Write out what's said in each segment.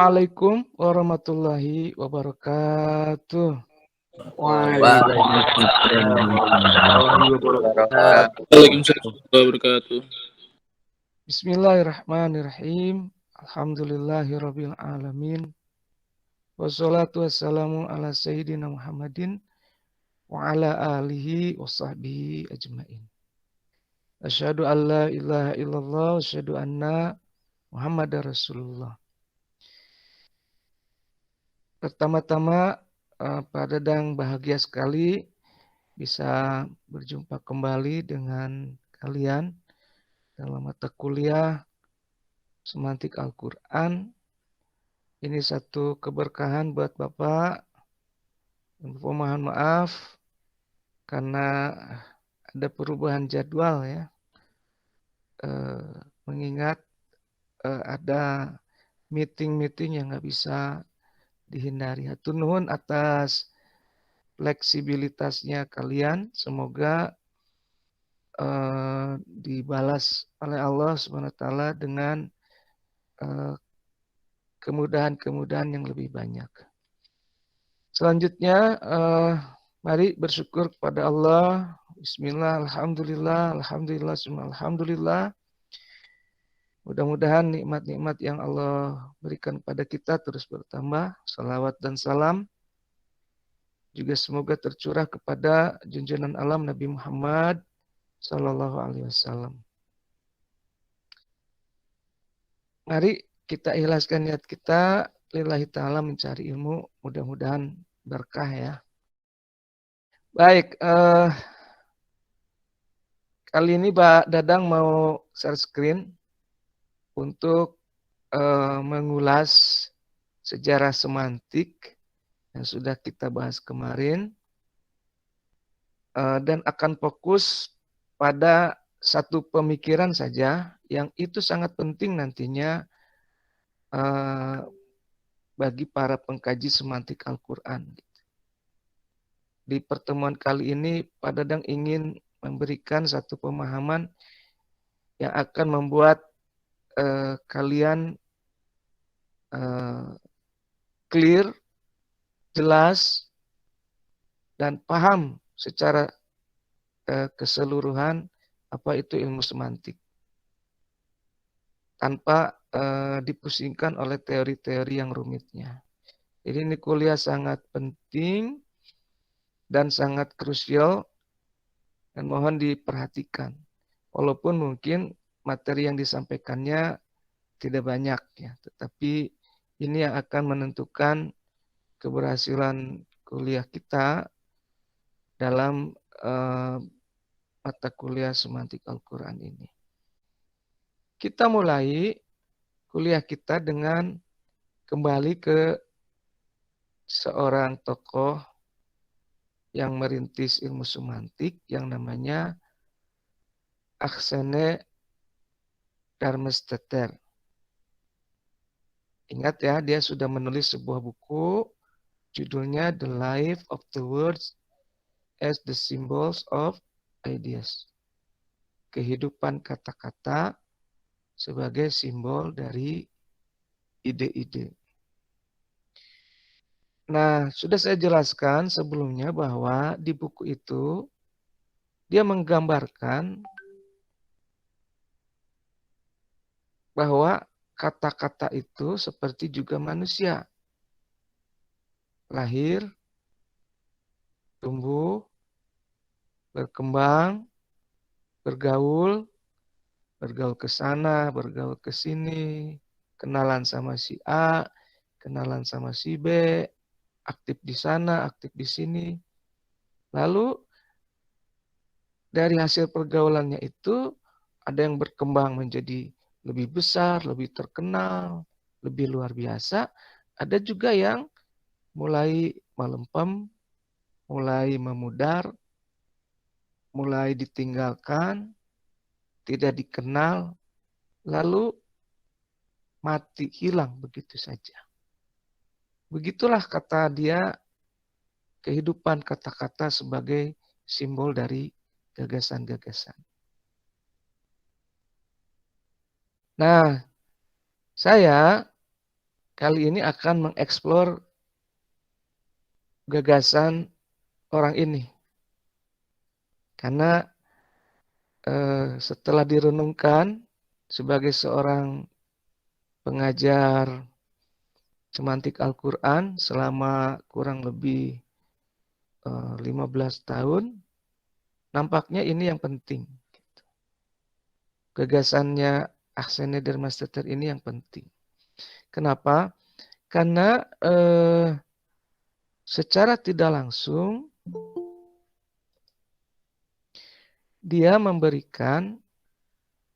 Assalamualaikum warahmatullahi wabarakatuh. Waalaikumsalam warahmatullahi wabarakatuh. Waalaikumsalam warahmatullahi wabarakatuh. Bismillahirrahmanirrahim. Alhamdulillahirabbil alamin. Wassalatu wassalamu ala sayyidina Muhammadin wa ala alihi wa sahbihi ajmain. Asyhadu an la ilaha illallah wa asyhadu anna Muhammadar Rasulullah. Pertama-tama Pak Dadang bahagia sekali bisa berjumpa kembali dengan kalian dalam mata kuliah Semantik Al-Quran. Ini satu keberkahan buat Bapak. Mohon maaf karena ada perubahan jadwal ya. Mengingat ada meeting-meeting yang nggak bisa dihindari. Hatur nuhun atas fleksibilitasnya kalian. Semoga dibalas oleh Allah SWT dengan kemudahan-kemudahan yang lebih banyak. Selanjutnya, mari bersyukur kepada Allah. Bismillah, alhamdulillah, alhamdulillah, alhamdulillah. Mudah-mudahan nikmat-nikmat yang Allah berikan pada kita terus bertambah. Salawat dan salam juga semoga tercurah kepada junjungan alam Nabi Muhammad Sallallahu Alaihi Wasallam. Mari kita ikhlaskan niat kita lillahi ta'ala mencari ilmu, mudah-mudahan berkah ya. Baik, kali ini Pak Dadang mau share screen untuk mengulas sejarah semantik yang sudah kita bahas kemarin dan akan fokus pada satu pemikiran saja yang itu sangat penting nantinya bagi para pengkaji semantik Al-Quran. Di pertemuan kali ini Pak Dadang ingin memberikan satu pemahaman yang akan membuat kalian clear, jelas, dan paham secara keseluruhan apa itu ilmu semantik. Tanpa dipusingkan oleh teori-teori yang rumitnya. Jadi ini kuliah sangat penting dan sangat krusial dan mohon diperhatikan. Walaupun mungkin materi yang disampaikannya tidak banyak ya, tetapi ini yang akan menentukan keberhasilan kuliah kita dalam mata kuliah semantik Al-Quran ini. Kita mulai kuliah kita dengan kembali ke seorang tokoh yang merintis ilmu semantik yang namanya Aksene Darmesteter. Ingat ya, dia sudah menulis sebuah buku judulnya The Life of the Words as the Symbols of Ideas. Kehidupan kata-kata sebagai simbol dari ide-ide. Nah, sudah saya jelaskan sebelumnya bahwa di buku itu dia menggambarkan bahwa kata-kata itu seperti juga manusia. Lahir, tumbuh, berkembang, bergaul ke sana, bergaul ke sini, kenalan sama si A, kenalan sama si B, aktif di sana, aktif di sini. Lalu dari hasil pergaulannya itu ada yang berkembang menjadi lebih besar, lebih terkenal, lebih luar biasa. Ada juga yang mulai melempem, mulai memudar, mulai ditinggalkan, tidak dikenal, lalu mati, hilang begitu saja. Begitulah kata dia, kehidupan kata-kata sebagai simbol dari gagasan-gagasan. Nah, saya kali ini akan mengeksplor gagasan orang ini. Karena setelah direnungkan sebagai seorang pengajar semantik Al-Quran selama kurang lebih 15 tahun, nampaknya ini yang penting. Gagasannya Ahsan Nadir Masteter ini yang penting. Kenapa? Karena secara tidak langsung dia memberikan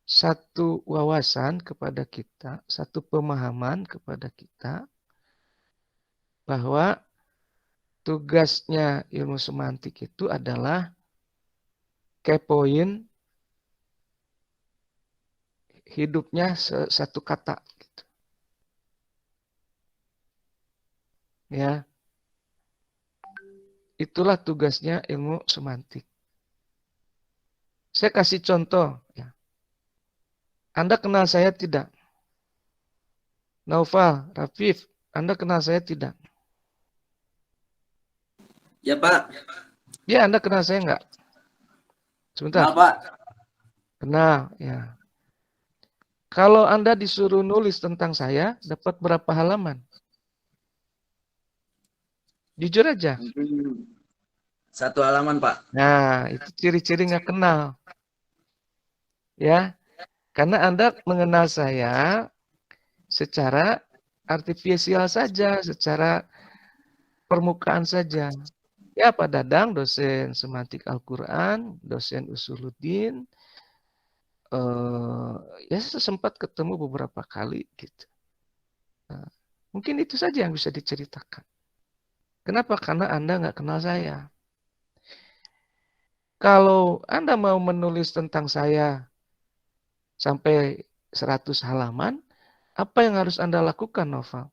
satu wawasan kepada kita, satu pemahaman kepada kita bahwa tugasnya ilmu semantik itu adalah kepoin hidupnya satu kata. Gitu. Ya, itulah tugasnya ilmu semantik. Saya kasih contoh. Ya. Anda kenal saya tidak? Naufal, Rafif, Anda kenal saya tidak? Ya, Pak. Ya, Anda kenal saya enggak? Sebentar. Kenal, Pak. Kenal, ya. Kalau Anda disuruh nulis tentang saya, dapat berapa halaman? Jujur aja. Satu halaman, Pak. Nah, itu ciri-ciri nggak kenal. Ya, karena Anda mengenal saya secara artifisial saja, secara permukaan saja. Ya, Pak Dadang, dosen semantik Al-Quran, dosen Usuluddin. Ya, saya sempat ketemu beberapa kali gitu. Nah, mungkin itu saja yang bisa diceritakan. Kenapa? Karena Anda nggak kenal saya. Kalau Anda mau menulis tentang saya sampai 100 halaman, apa yang harus Anda lakukan, Noval?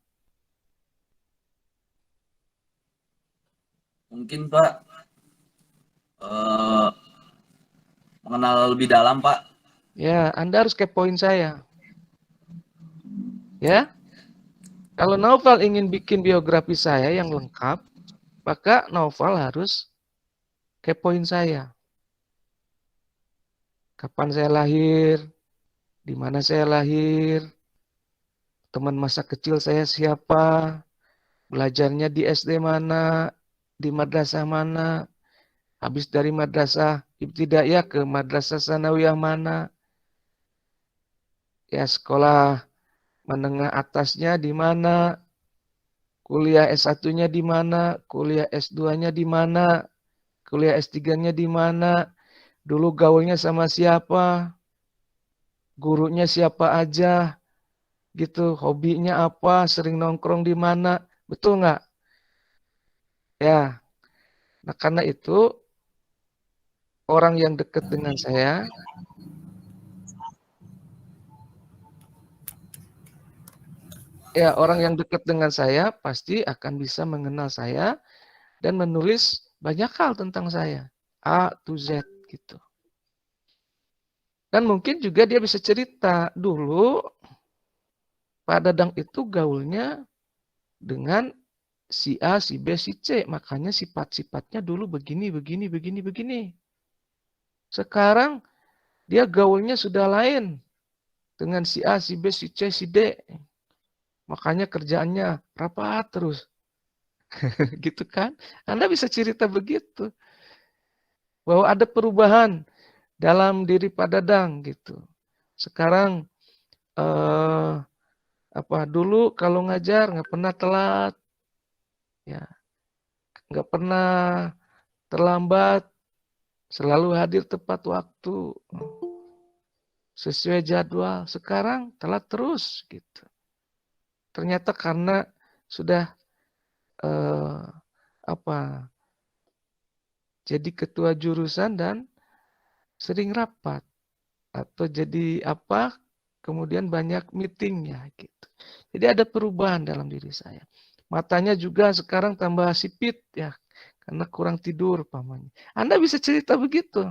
Mungkin, Pak, mengenal lebih dalam, Pak. Ya, Anda harus kepoin saya. Ya, kalau Noval ingin bikin biografi saya yang lengkap, maka Noval harus kepoin saya. Kapan saya lahir, di mana saya lahir, teman masa kecil saya siapa, belajarnya di SD mana, di madrasah mana, habis dari madrasah ibtidaiyah ke madrasah sanawiyah mana, ya sekolah menengah atasnya di mana, kuliah S1-nya di mana, kuliah S2-nya di mana, kuliah S3-nya di mana, dulu gaulnya sama siapa, gurunya siapa aja, gitu, hobinya apa, sering nongkrong di mana, betul nggak? Ya, nah karena itu orang yang dekat dengan saya, ya orang yang dekat dengan saya pasti akan bisa mengenal saya dan menulis banyak hal tentang saya, A to Z gitu. Dan mungkin juga dia bisa cerita dulu Pak Dadang itu gaulnya dengan si A, si B, si C. Makanya sifat-sifatnya dulu begini, begini, begini, begini. Sekarang dia gaulnya sudah lain dengan si A, si B, si C, si D. Makanya kerjaannya rapat terus. Gitu kan? Anda bisa cerita begitu. Bahwa ada perubahan dalam diri Pak Dadang gitu. Sekarang dulu kalau ngajar nggak pernah telat, ya nggak pernah terlambat, selalu hadir tepat waktu, sesuai jadwal. Sekarang telat terus gitu. Ternyata karena sudah jadi ketua jurusan dan sering rapat atau jadi kemudian banyak meetingnya gitu. Jadi ada perubahan dalam diri saya. Matanya juga sekarang tambah sipit ya karena kurang tidur pamannya. Anda bisa cerita begitu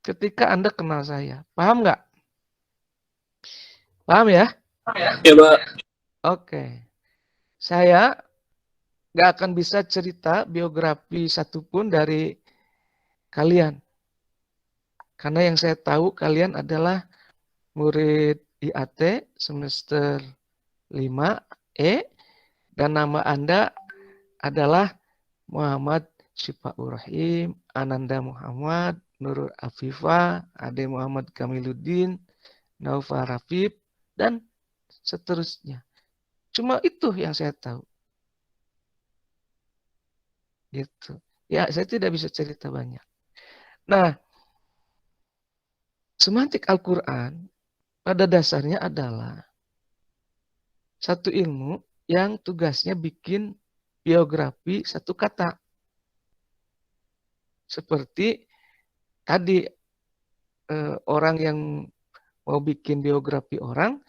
ketika Anda kenal saya. Paham nggak? Paham ya? Ya, Pak. Oke. Saya nggak akan bisa cerita biografi satupun dari kalian. Karena yang saya tahu kalian adalah murid IAT semester 5 E dan nama Anda adalah Muhammad Syifaur Rahim, Ananda Muhammad, Nurul Afifah, Ade Muhammad Kamiluddin, Naufa Rafif, dan seterusnya. Cuma itu yang saya tahu. Gitu. Ya, saya tidak bisa cerita banyak. Nah, semantik Al-Quran pada dasarnya adalah satu ilmu yang tugasnya bikin biografi satu kata. Seperti tadi orang yang mau bikin biografi orang,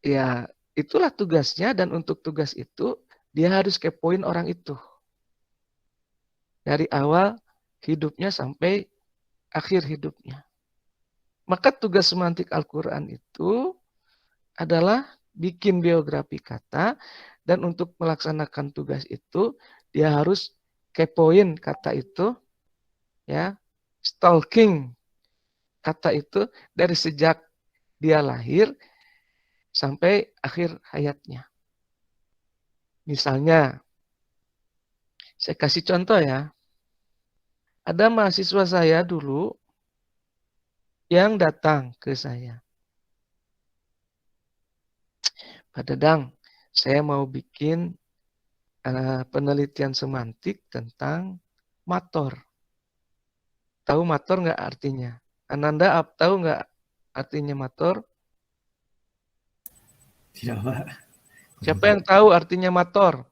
ya itulah tugasnya dan untuk tugas itu dia harus kepoin orang itu. Dari awal hidupnya sampai akhir hidupnya. Maka tugas semantik Al-Quran itu adalah bikin biografi kata dan untuk melaksanakan tugas itu dia harus kepoin kata itu, ya, stalking kata itu dari sejak dia lahir sampai akhir hayatnya. Misalnya, saya kasih contoh ya. Ada mahasiswa saya dulu yang datang ke saya. Pak Dadang, saya mau bikin penelitian semantik tentang mator. Tahu mator nggak artinya? Ananda tahu nggak artinya mator? Tidak, Pak. Siapa yang tahu artinya mator?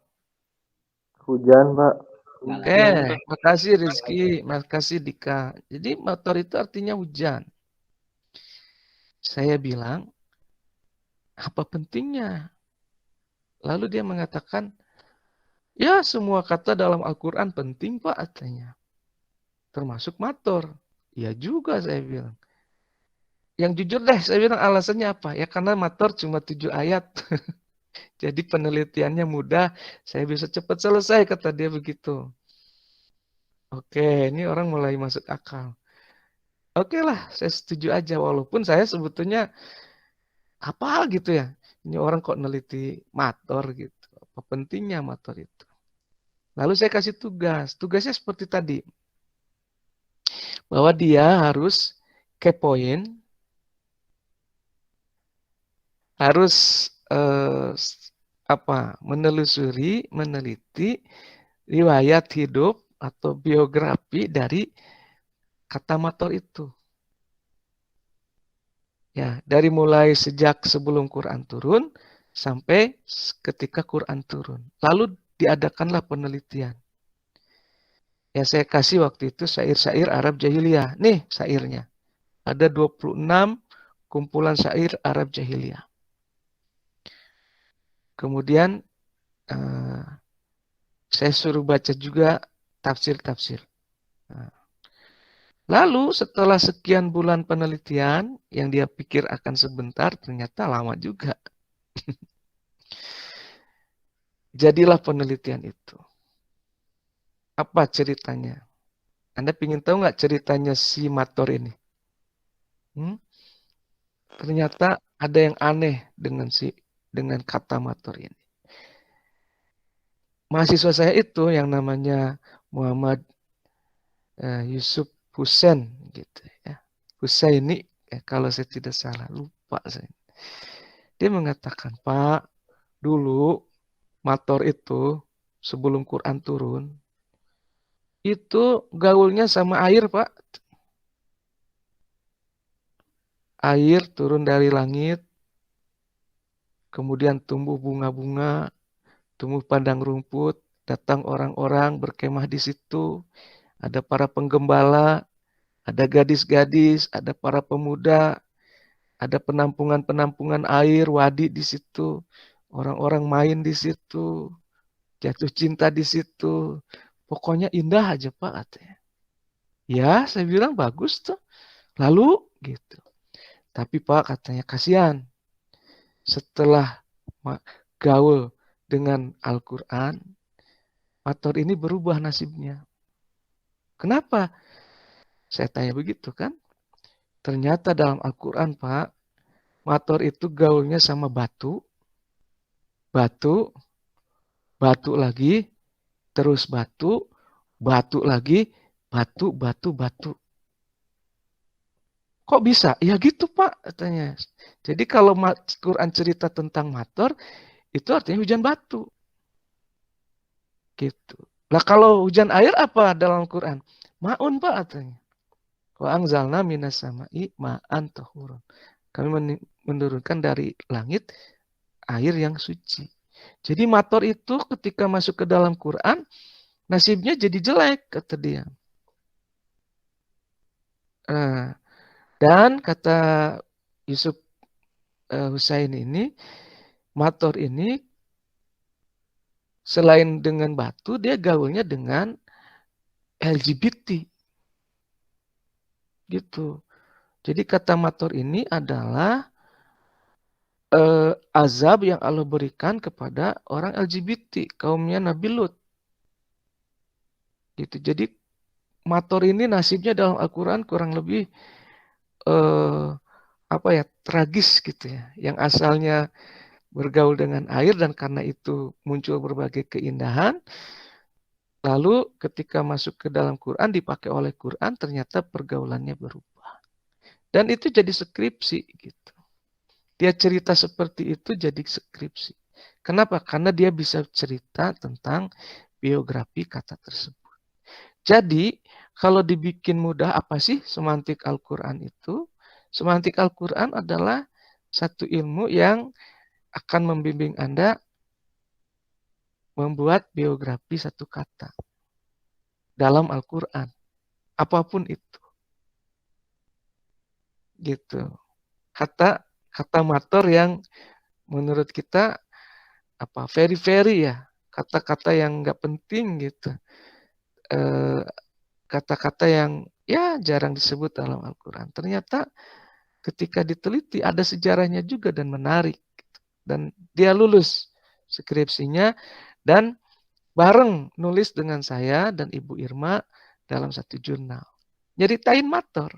Hujan, Pak. Oke, makasih Rizky, makasih Dika. Jadi mator itu artinya hujan. Saya bilang, apa pentingnya? Lalu dia mengatakan, ya semua kata dalam Al-Quran penting Pak, katanya. Termasuk mator. Ya juga saya bilang. Yang jujur deh, saya bilang alasannya apa? Ya karena mator cuma 7 ayat. Jadi penelitiannya mudah, saya bisa cepat selesai, kata dia begitu. Oke, ini orang mulai masuk akal. Oke lah, saya setuju aja. Walaupun saya sebetulnya apa gitu ya. Ini orang kok neliti mator gitu. Apa pentingnya mator itu? Lalu saya kasih tugas. Tugasnya seperti tadi. Bahwa dia harus kepoin, harus menelusuri, meneliti riwayat hidup atau biografi dari kata mator itu. Ya, dari mulai sejak sebelum Quran turun sampai ketika Quran turun. Lalu diadakanlah penelitian. Ya, saya kasih waktu itu syair-syair Arab Jahiliyah. Nih syairnya. Ada 26 kumpulan syair Arab Jahiliyah. Kemudian saya suruh baca juga tafsir-tafsir. Lalu setelah sekian bulan penelitian, yang dia pikir akan sebentar, ternyata lama juga. Jadilah penelitian itu. Apa ceritanya? Anda ingin tahu nggak ceritanya si mator ini? Ternyata ada yang aneh dengan kata mator ini. Mahasiswa saya itu yang namanya Muhammad Yusuf Husain gitu ya. Husaini kalau saya tidak salah, lupa saya. Dia mengatakan, Pak, dulu mator itu sebelum Quran turun itu gaulnya sama air, Pak. Air turun dari langit, kemudian tumbuh bunga-bunga, tumbuh padang rumput, datang orang-orang berkemah di situ, ada para penggembala, ada gadis-gadis, ada para pemuda, ada penampungan-penampungan air, wadi di situ, orang-orang main di situ, jatuh cinta di situ. Pokoknya indah aja Pak katanya. Ya, saya bilang bagus tuh. Lalu gitu. Tapi Pak katanya kasihan. setelah gaul dengan Al-Quran, mator ini berubah nasibnya. Kenapa? Saya tanya begitu kan. Ternyata dalam Al-Quran, Pak, mator itu gaulnya sama batu, batu, batu lagi, terus batu, batu lagi, batu, batu, batu. Kok bisa? Ya gitu Pak, katanya. Jadi kalau Quran cerita tentang mator, itu artinya hujan batu. Gitu. Lah kalau hujan air apa dalam Quran? Ma'un Pak, katanya. Wa anzalna minas sama'i ma'an tahurun. Kami menurunkan dari langit air yang suci. Jadi mator itu ketika masuk ke dalam Quran, nasibnya jadi jelek, kata dia. Dan kata Yusuf Husain ini, mator ini selain dengan batu, dia gaulnya dengan LGBT. Gitu. Jadi kata mator ini adalah azab yang Allah berikan kepada orang LGBT, kaumnya Nabi Lut. Gitu. Jadi mator ini nasibnya dalam Al-Quran kurang lebih tragis gitu ya. Yang asalnya bergaul dengan air dan karena itu muncul berbagai keindahan. Lalu ketika masuk ke dalam Quran, dipakai oleh Quran, ternyata pergaulannya berubah. Dan itu jadi skripsi gitu. Dia cerita seperti itu jadi skripsi. Kenapa? Karena dia bisa cerita tentang biografi kata tersebut. Jadi, kalau dibikin mudah, apa sih semantik Al-Quran itu? Semantik Al-Quran adalah satu ilmu yang akan membimbing Anda membuat biografi satu kata dalam Al-Quran. Apapun itu. Gitu. Kata mator yang menurut kita very ya. Kata-kata yang nggak penting gitu. Kata-kata yang ya jarang disebut dalam Al-Quran. Ternyata ketika diteliti ada sejarahnya juga dan menarik. Dan dia lulus skripsinya dan bareng nulis dengan saya dan Ibu Irma dalam satu jurnal. Nyeritain mator.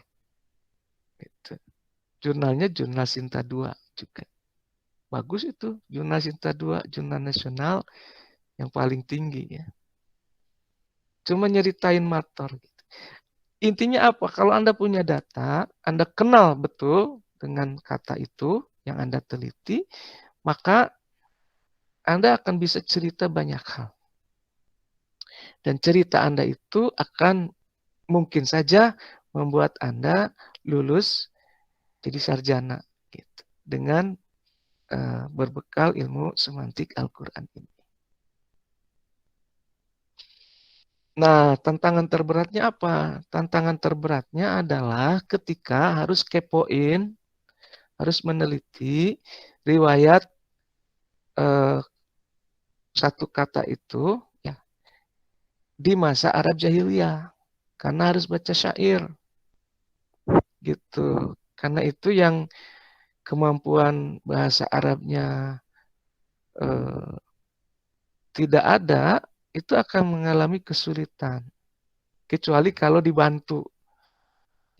Gitu. Jurnalnya Jurnal Sinta 2 juga. Bagus itu. Jurnal Sinta 2, jurnal nasional yang paling tinggi ya. Cuma nyeritain mator. Gitu. Intinya apa? Kalau Anda punya data, Anda kenal betul dengan kata itu yang Anda teliti, maka Anda akan bisa cerita banyak hal. Dan cerita Anda itu akan mungkin saja membuat Anda lulus jadi sarjana gitu, dengan berbekal ilmu semantik Al-Quran ini. Nah, tantangan terberatnya apa? Tantangan terberatnya adalah ketika harus kepoin, harus meneliti riwayat satu kata itu ya di masa Arab Jahiliyah, karena harus baca syair, gitu. Karena itu yang kemampuan bahasa Arabnya tidak ada, itu akan mengalami kesulitan. Kecuali kalau dibantu.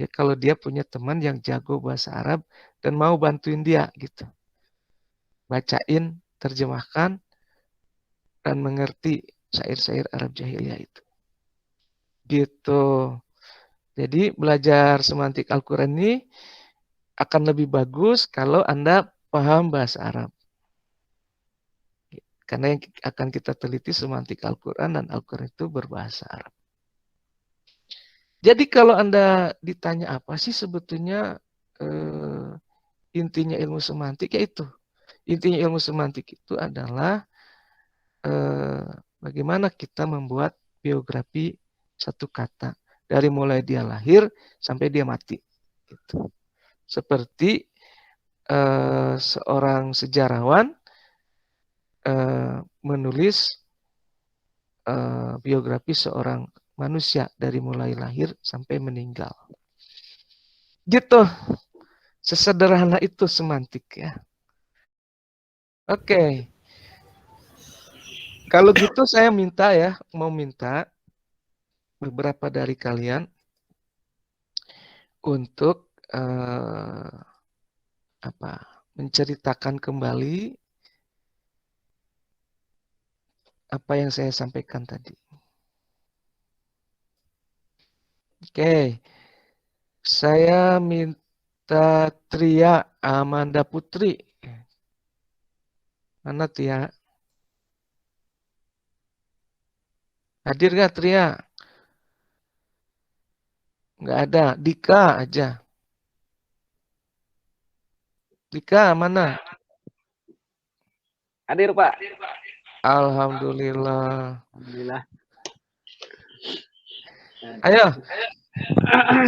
Ya kalau dia punya teman yang jago bahasa Arab dan mau bantuin dia gitu. Bacain, terjemahkan, dan mengerti syair-syair Arab Jahiliyah itu. Gitu. Jadi belajar semantik Al-Quran ini akan lebih bagus kalau Anda paham bahasa Arab. Karena yang akan kita teliti semantik Al-Quran dan Al-Quran itu berbahasa Arab. Jadi kalau Anda ditanya apa sih sebetulnya intinya ilmu semantik, yaitu intinya ilmu semantik itu adalah bagaimana kita membuat biografi satu kata dari mulai dia lahir sampai dia mati. Gitu. Seperti seorang sejarawan menulis biografi seorang manusia dari mulai lahir sampai meninggal. Gitu. Sesederhana itu semantik ya. Oke. Kalau gitu saya mau minta beberapa dari kalian untuk menceritakan kembali apa yang saya sampaikan tadi. Oke. Saya minta Tria Amanda Putri. Mana Tria? Hadir nggak Tria? Nggak ada. Dika aja. Dika mana? Hadir, Pak. Alhamdulillah. Alhamdulillah. Ayo,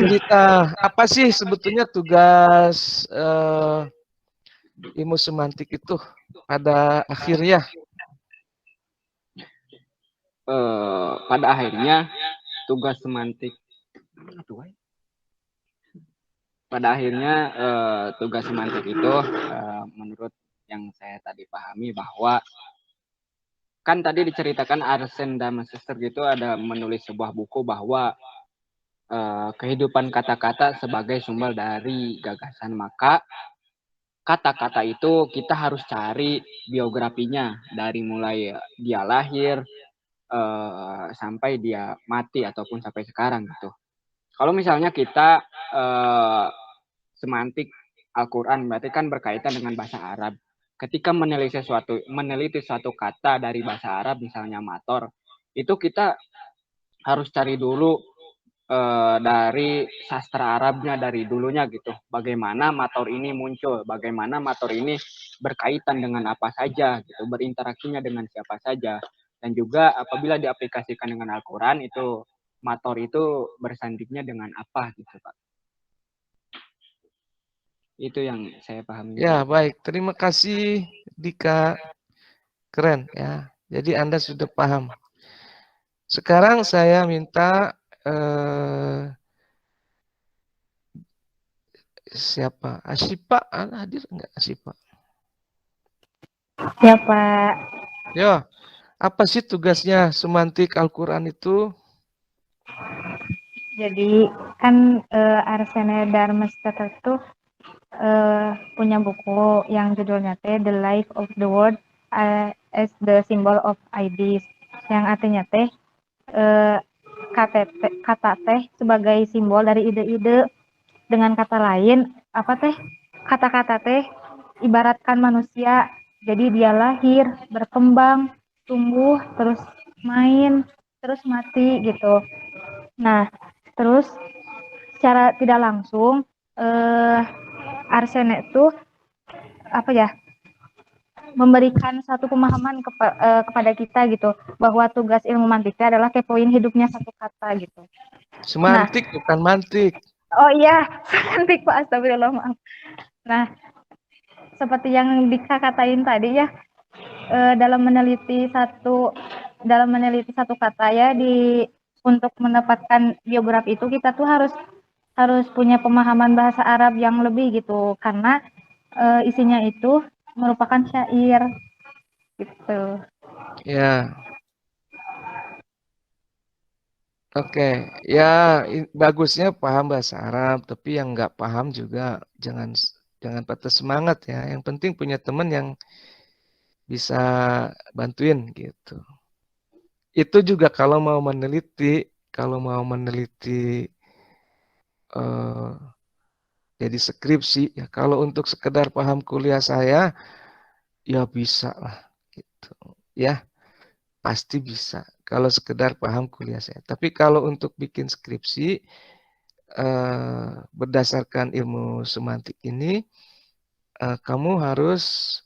cerita apa sih sebetulnya tugas ilmu semantik itu pada akhirnya? Pada akhirnya tugas semantik tugas semantik itu menurut yang saya tadi pahami bahwa kan tadi diceritakan Arsen Damasister gitu ada menulis sebuah buku bahwa kehidupan kata-kata sebagai sumber dari gagasan, maka kata-kata itu kita harus cari biografinya dari mulai dia lahir sampai dia mati ataupun sampai sekarang gitu. Kalau misalnya kita semantik Al-Quran berarti kan berkaitan dengan bahasa Arab. Ketika meneliti suatu kata dari bahasa Arab, misalnya mator, itu kita harus cari dulu dari sastra Arabnya dari dulunya gitu. Bagaimana mator ini muncul, bagaimana mator ini berkaitan dengan apa saja gitu, berinteraksinya dengan siapa saja. Dan juga apabila diaplikasikan dengan Al-Quran itu mator itu bersandingnya dengan apa gitu, Pak. Itu yang saya pahami. Ya, baik. Terima kasih Dika. Keren ya. Jadi Anda sudah paham. Sekarang saya minta siapa? Asyifa hadir enggak Asyifa? Ya Pak. Ya, apa sih tugasnya semantik Al-Quran itu? Jadi kan Arsene Darmester itu punya buku yang judulnya The Life of the World as the Symbol of Ideas, yang artinya kata teh sebagai simbol dari ide-ide. Dengan kata lain, kata-kata teh ibaratkan manusia. Jadi dia lahir, berkembang, tumbuh, terus main, terus mati gitu. Nah, terus secara tidak langsung Arsene itu memberikan satu pemahaman kepada kita gitu, bahwa tugas ilmu mantiknya adalah kepoin hidupnya satu kata gitu. Semantik bukan mantik. Oh iya, semantik Pak, astagfirullah, maaf. Nah, seperti yang Dika katain tadi ya, dalam meneliti satu kata ya, untuk mendapatkan biografi itu kita tuh harus punya pemahaman bahasa Arab yang lebih gitu, karena isinya itu merupakan syair gitu. Ya. Oke, ya bagusnya paham bahasa Arab, tapi yang nggak paham juga jangan patah semangat ya. Yang penting punya teman yang bisa bantuin gitu. Itu juga kalau mau meneliti jadi skripsi ya. Kalau untuk sekedar paham kuliah saya, ya bisa lah gitu. Ya, pasti bisa. Kalau sekedar paham kuliah saya. Tapi kalau untuk bikin skripsi berdasarkan ilmu semantik ini, kamu harus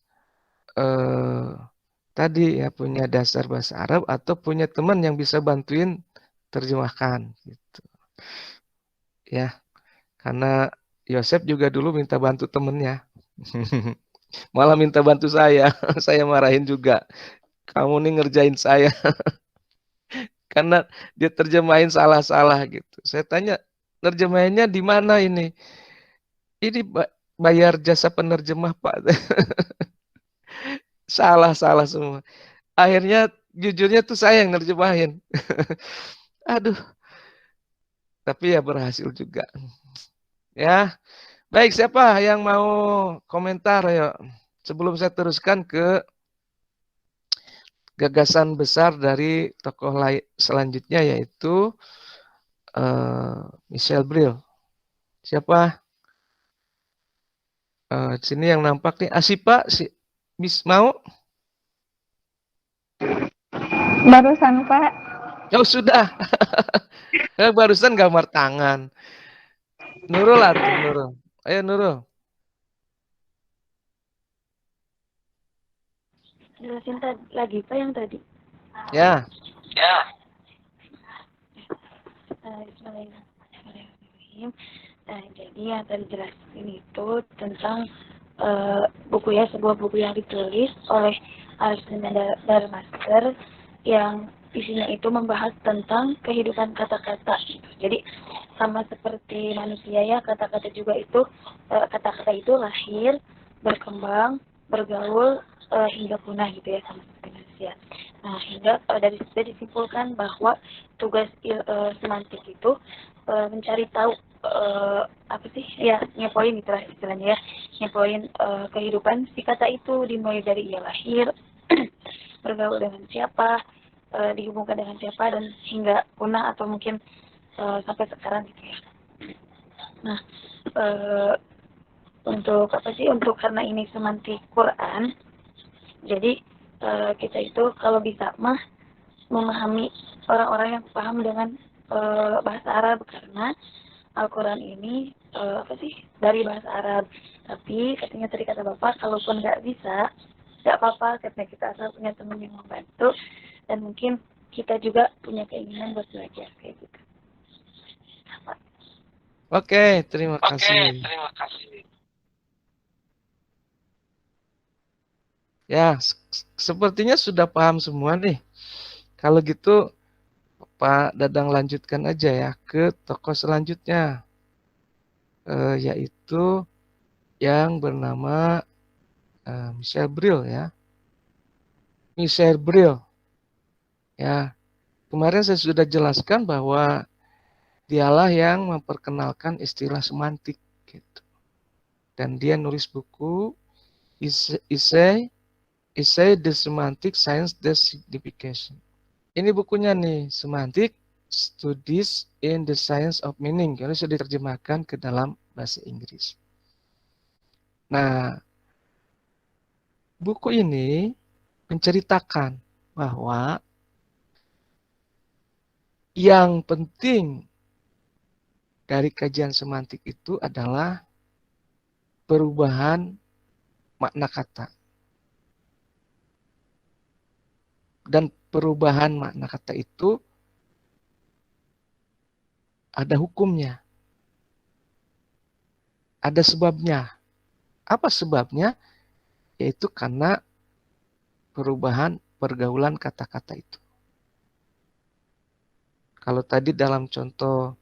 tadi ya punya dasar bahasa Arab atau punya teman yang bisa bantuin terjemahkan gitu. Ya, karena Yosef juga dulu minta bantu temennya. Malah minta bantu saya. Saya marahin juga. Kamu nih ngerjain saya. Karena dia terjemahin salah-salah gitu. Saya tanya, nerjemahinnya di mana ini? Ini bayar jasa penerjemah Pak. Salah semua. Akhirnya jujurnya tuh saya yang nerjemahin. Aduh, tapi ya berhasil juga. Ya, baik, siapa yang mau komentar ya? Sebelum saya teruskan ke gagasan besar dari tokoh lain selanjutnya, yaitu Michel Bril. Siapa? Di sini yang nampak nih, Asipa, mau? Barusan Pak. Oh sudah. Barusan gambar tangan. Nurul atuh, Nurul. Ayo Nurul. Jelasin lagi Pak yang tadi. Ya. Bismillahirrahmanirrahim. Nah, jadi yang tadi jelasin itu tentang buku ya, sebuah buku yang ditulis oleh Arifin Darmaster yang isinya itu membahas tentang kehidupan kata-kata gitu. Jadi sama seperti manusia ya, kata-kata juga itu kata-kata itu lahir, berkembang, bergaul hingga punah gitu ya, sama seperti manusia. Nah, hingga dari situ disimpulkan bahwa tugas semantik itu mencari tahu apa sih ya, ngepoin itulah istilahnya ya, ngepoin kehidupan si kata itu dimulai dari ia lahir, bergaul dengan siapa, dihubungkan dengan siapa, dan hingga punah atau mungkin sampai sekarang gitu ya. Nah, untuk apa sih, untuk karena ini semantik Quran, jadi kita itu kalau bisa mah memahami orang-orang yang paham dengan bahasa Arab, karena Al-Quran ini apa sih, dari bahasa Arab. Tapi katanya tadi kata Bapak, kalaupun nggak bisa, nggak apa-apa, katanya kita asal punya teman yang membantu, dan mungkin kita juga punya keinginan buat belajar kayak gitu. Oke, terima kasih. Ya, sepertinya sudah paham semua nih. Kalau gitu, Pak Dadang lanjutkan aja ya ke tokoh selanjutnya, yaitu yang bernama Michel Bril ya. Michel Bril. Ya, kemarin saya sudah jelaskan bahwa dialah yang memperkenalkan istilah semantik gitu. Dan dia nulis buku Essay the Semantic Science the Signification. Ini bukunya nih, Semantic Studies in the Science of Meaning. Ini sudah diterjemahkan ke dalam bahasa Inggris. Nah, buku ini menceritakan bahwa yang penting dari kajian semantik itu adalah perubahan makna kata. Dan perubahan makna kata itu ada hukumnya. Ada sebabnya. Apa sebabnya? Yaitu karena perubahan pergaulan kata-kata itu. Kalau tadi dalam contoh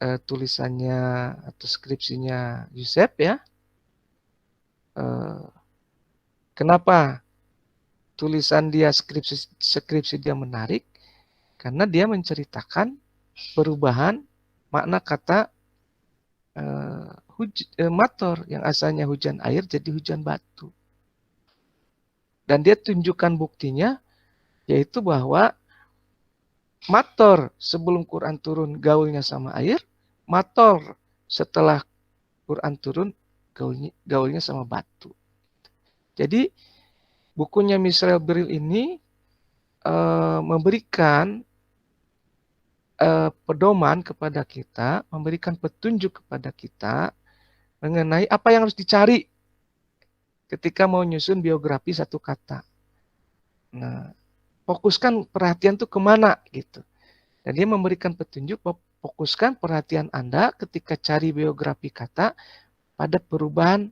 tulisannya atau skripsinya Yusef ya, kenapa tulisan dia, skripsi dia menarik? Karena dia menceritakan perubahan makna kata mator yang asalnya hujan air jadi hujan batu. Dan dia tunjukkan buktinya, yaitu bahwa mator sebelum Quran turun gaulnya sama air, mator setelah Quran turun gaulnya sama batu. Jadi bukunya Michel Bril ini memberikan pedoman kepada kita, memberikan petunjuk kepada kita mengenai apa yang harus dicari ketika mau nyusun biografi satu kata. Nah, fokuskan perhatian tuh kemana gitu. Dan dia memberikan petunjuk, fokuskan perhatian Anda ketika cari biografi kata pada perubahan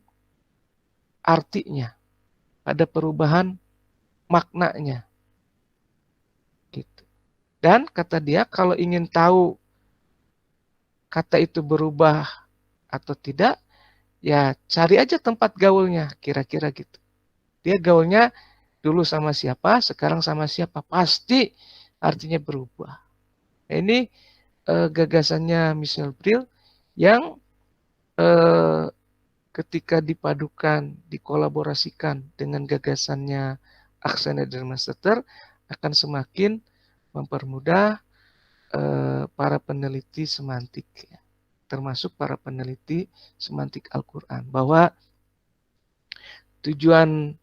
artinya, pada perubahan maknanya. Gitu. Dan kata dia, kalau ingin tahu kata itu berubah atau tidak, ya cari aja tempat gaulnya, kira-kira gitu. Dia gaulnya dulu sama siapa, sekarang sama siapa, pasti artinya berubah. Ini gagasannya Michel Brill yang ketika dipadukan, dikolaborasikan dengan gagasannya Axel Master akan semakin mempermudah para peneliti semantik, termasuk para peneliti semantik Al-Quran, bahwa tujuan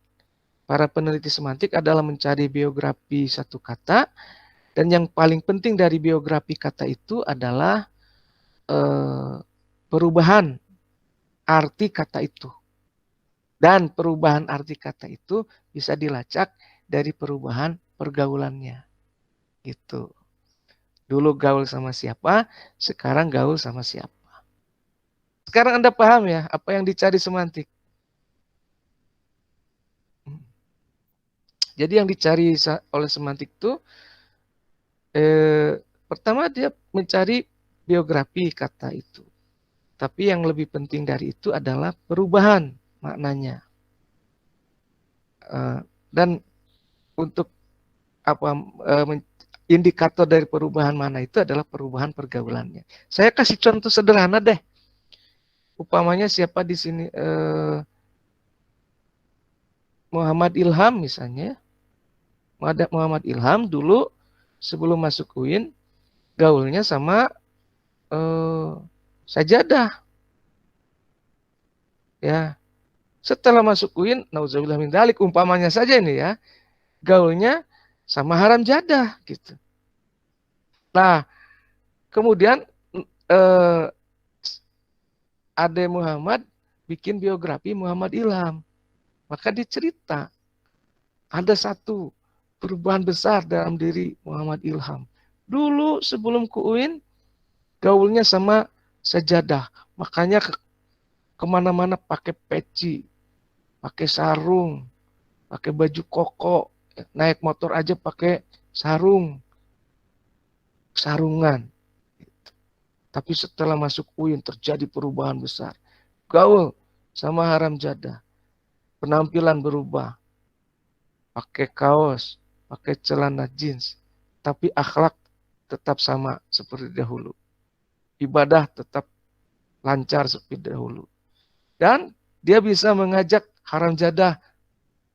para peneliti semantik adalah mencari biografi satu kata, dan yang paling penting dari biografi kata itu adalah perubahan arti kata itu. Dan perubahan arti kata itu bisa dilacak dari perubahan pergaulannya. Gitu. Dulu gaul sama siapa, sekarang gaul sama siapa. Sekarang Anda paham ya apa yang dicari semantik? Jadi yang dicari oleh semantik itu pertama dia mencari biografi kata itu. Tapi yang lebih penting dari itu adalah perubahan maknanya. Dan untuk indikator dari perubahan mana itu adalah perubahan pergaulannya. Saya kasih contoh sederhana deh. Upamanya siapa di sini Muhammad Ilham misalnya. Muhammad Ilham dulu sebelum masuk UIN gaulnya sama sajadah. Ya. Setelah masuk UIN, nauzubillah min dzalik, umpamanya saja ini ya, gaulnya sama haram jadah gitu. Nah, kemudian Ade Muhammad bikin biografi Muhammad Ilham. Maka dicerita ada satu perubahan besar dalam diri Muhammad Ilham. Dulu sebelum ke UIN gaulnya sama sajadah. Makanya kemana-mana pakai peci, pakai sarung, pakai baju koko, naik motor aja pakai sarungan. Tapi setelah masuk UIN terjadi perubahan besar. Gaul sama haram jadah. Penampilan berubah. Pakai kaos, pakai celana jeans. Tapi akhlak tetap sama seperti dahulu. Ibadah tetap lancar seperti dahulu. Dan dia bisa mengajak haram jadah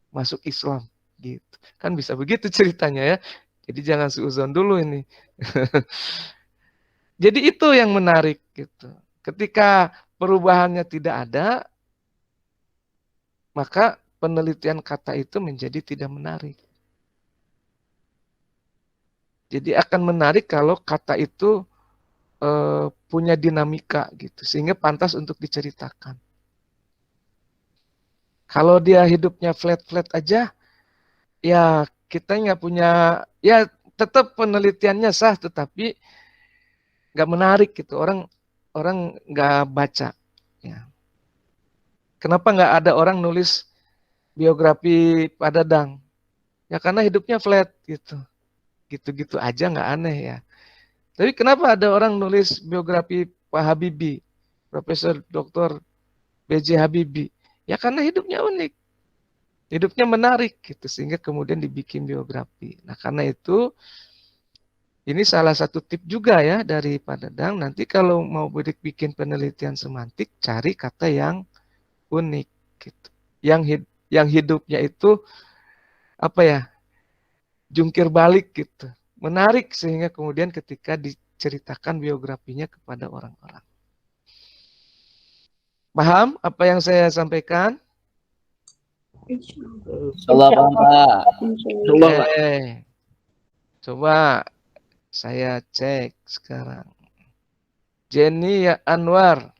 masuk Islam. Gitu. Kan bisa begitu ceritanya ya. Jadi jangan suuzon dulu ini. Jadi itu yang menarik gitu. Ketika perubahannya tidak ada, maka penelitian kata itu menjadi tidak menarik. Jadi akan menarik kalau kata itu punya dinamika gitu, sehingga pantas untuk diceritakan. Kalau dia hidupnya flat-flat aja, ya kita nggak punya, ya tetap penelitiannya sah, tetapi nggak menarik gitu. Orang nggak baca. Ya. Kenapa nggak ada orang nulis biografi Pak Dadang? Ya karena hidupnya flat gitu. Gitu-gitu aja nggak aneh ya. Tapi kenapa ada orang nulis biografi Pak Habibie, Profesor Dr. B.J. Habibie? Ya karena hidupnya unik. Hidupnya menarik gitu, sehingga kemudian dibikin biografi. Nah karena itu, ini salah satu tip juga ya dari Pak Dadang. Nanti kalau mau bikin penelitian semantik, cari kata yang unik gitu. Yang hidupnya itu apa ya? Jungkir balik gitu. Menarik sehingga kemudian ketika diceritakan biografinya kepada orang-orang. Paham apa yang saya sampaikan? Salam Pak. Coba saya cek sekarang. Jenny Anwar.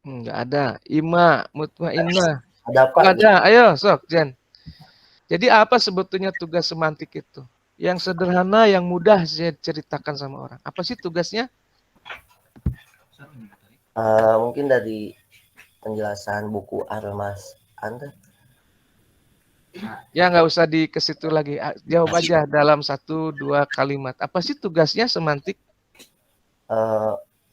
Enggak ada. Ima Mutmainnah. Ada apa? Ada. Ayo, sok Jen. Jadi apa sebetulnya tugas semantik itu? Yang sederhana, yang mudah saya ceritakan sama orang. Apa sih tugasnya? Mungkin dari penjelasan buku Armas Anda. Ya nggak usah ke situ lagi. Jawab aja dalam 1-2 kalimat. Apa sih tugasnya semantik?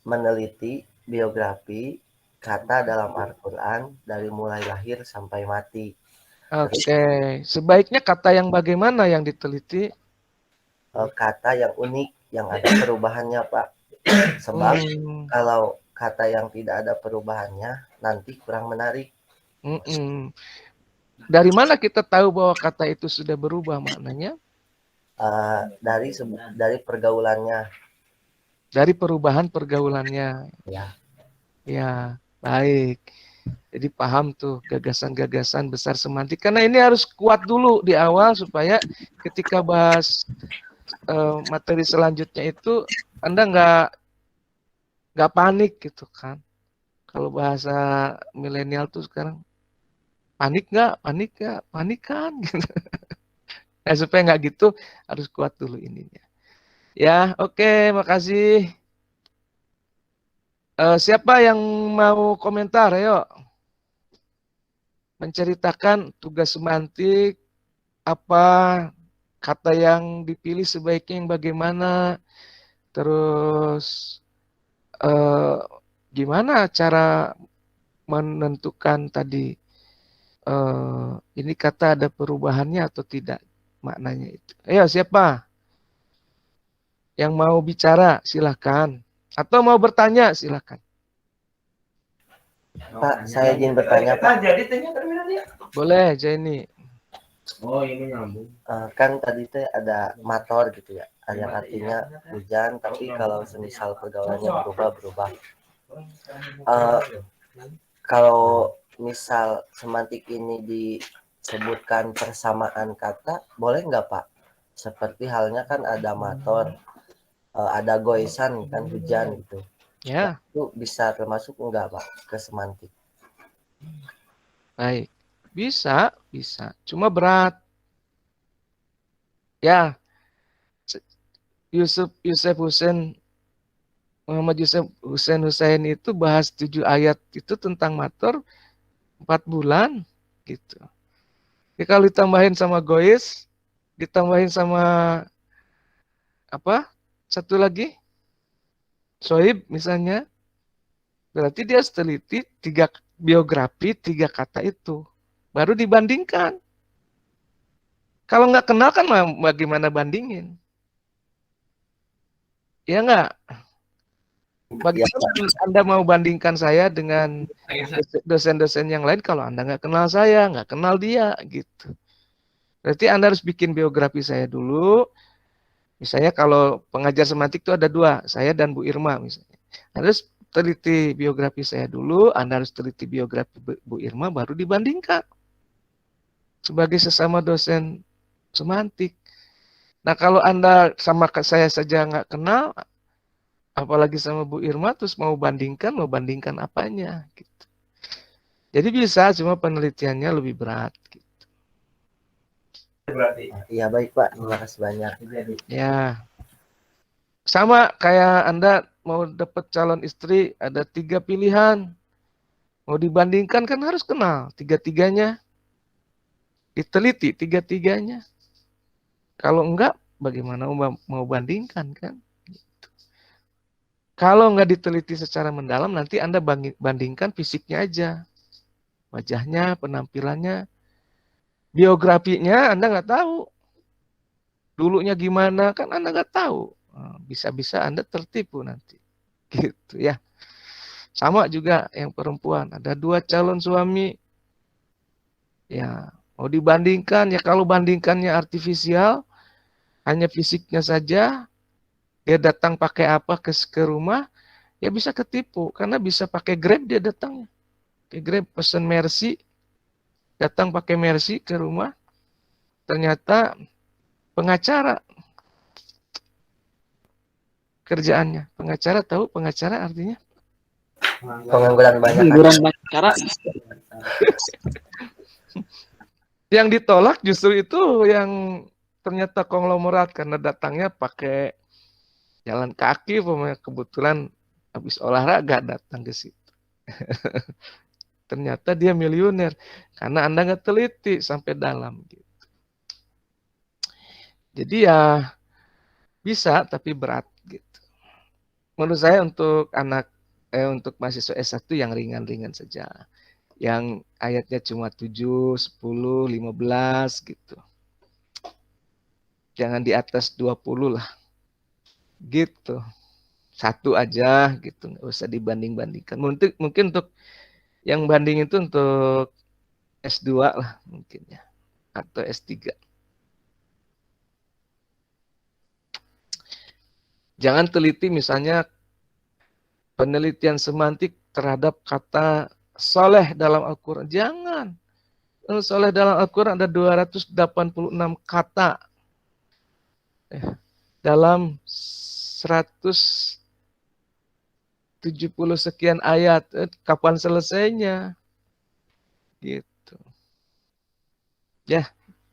Meneliti biografi kata dalam Al-Quran dari mulai lahir sampai mati. Oke, sebaiknya kata yang bagaimana yang diteliti? Kata yang unik, yang ada perubahannya, Pak. Sebab kalau kata yang tidak ada perubahannya, nanti kurang menarik. Dari mana kita tahu bahwa kata itu sudah berubah maknanya? Dari pergaulannya. Dari perubahan pergaulannya. Ya, baik. Jadi paham tuh gagasan-gagasan besar semantik. Karena ini harus kuat dulu di awal supaya ketika bahas materi selanjutnya itu Anda nggak panik gitu kan. Kalau bahasa milenial tuh sekarang panik nggak, panik kan gitu. Nah, supaya nggak gitu harus kuat dulu ininya. Ya, oke, makasih. Siapa yang mau komentar? Ayo. Menceritakan tugas semantik, apa kata yang dipilih sebaiknya yang bagaimana, terus gimana cara menentukan tadi ini kata ada perubahannya atau tidak maknanya itu. Ayo siapa yang mau bicara silahkan, atau mau bertanya silahkan. Pak, saya izin bertanya, Pak. Boleh, Jenny. Oh, ini nyambung. Kan tadi teh ada mator gitu ya, yang artinya hujan, tapi kalau semisal pergaulannya berubah. Kalau misal semantik ini disebutkan persamaan kata, boleh nggak, Pak? Seperti halnya kan ada mator, ada goisan kan hujan gitu. Ya. Itu bisa termasuk enggak, Pak, ke semantik? Baik. Bisa. Cuma berat. Ya. Muhammad Yusuf Hussein itu bahas 7 ayat itu tentang mator 4 bulan gitu. Jadi kalau ditambahin sama gois, ditambahin sama apa? Satu lagi, soib misalnya, berarti dia harus teliti 3 biografi 3 kata itu, baru dibandingkan. Kalau nggak kenal kan bagaimana bandingin? Ya nggak? Bagaimana Anda mau bandingkan saya dengan dosen-dosen yang lain kalau Anda nggak kenal saya, nggak kenal dia gitu. Berarti Anda harus bikin biografi saya dulu. Misalnya kalau pengajar semantik itu ada 2, saya dan Bu Irma misalnya. Anda harus teliti biografi saya dulu, Anda harus teliti biografi Bu Irma, baru dibandingkan. Sebagai sesama dosen semantik. Nah kalau Anda sama saya saja nggak kenal, apalagi sama Bu Irma, terus mau bandingkan apanya gitu. Jadi bisa, cuma penelitiannya lebih berat gitu. Iya baik, Pak, terima kasih banyak. Ya, sama kayak Anda mau dapat calon istri, ada 3 pilihan. Mau dibandingkan kan harus kenal 3-tiganya. Diteliti 3-tiganya. Kalau enggak, bagaimana mau bandingkan kan? Gitu. Kalau nggak diteliti secara mendalam, nanti Anda bandingkan fisiknya aja. Wajahnya, penampilannya, biografinya Anda nggak tahu. Dulunya gimana kan Anda nggak tahu. Bisa-bisa Anda tertipu nanti. Gitu ya. Sama juga yang perempuan. Ada 2 calon suami. Ya, mau dibandingkan. Ya kalau bandingkannya artifisial, hanya fisiknya saja, dia datang pakai apa ke rumah, ya bisa ketipu. Karena bisa pakai Grab dia datang. Pakai Grab pesan Mercy. Datang pakai Mercy ke rumah. Ternyata pengacara kerjaannya. Pengacara, tahu pengacara artinya? Pengangguran banyak. Cara Yang ditolak justru itu yang ternyata konglomerat karena datangnya pakai jalan kaki, kebetulan habis olahraga datang ke situ. Ternyata dia miliuner karena Anda nggak teliti sampai dalam gitu. Jadi ya bisa tapi berat gitu. Menurut saya untuk anak untuk mahasiswa S1 yang ringan-ringan saja. Yang ayatnya cuma 7, 10, 15 gitu. Jangan di atas 20 lah. Gitu. Satu aja gitu, nggak usah dibanding-bandingkan. Mungkin untuk yang banding itu untuk S2 lah mungkin ya. Atau S3. Jangan teliti misalnya penelitian semantik terhadap kata soleh dalam Al-Quran. Jangan. Soleh dalam Al-Quran ada 286 kata. Dalam 170 sekian ayat. Kapan selesainya? Gitu. Ya,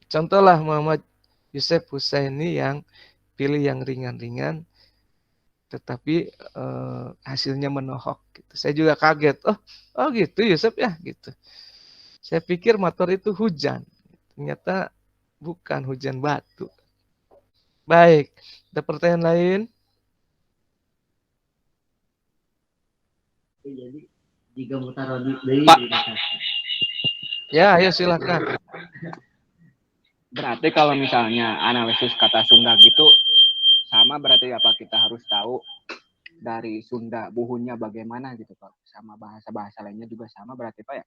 contohlah Muhammad Yusuf Husaini yang pilih yang ringan-ringan, tetapi hasilnya menohok. Gitu. Saya juga kaget. Oh gitu Yusuf ya, gitu. Saya pikir motor itu hujan. Ternyata bukan hujan batu. Baik, ada pertanyaan lain? Jadi jika mutar dari Pak. Ya, ayo silakan. Berarti kalau misalnya analisis kata Sunda gitu sama berarti apa kita harus tahu dari Sunda buhunnya bagaimana gitu Pak? Sama bahasa-bahasa lainnya juga sama berarti Pak ya?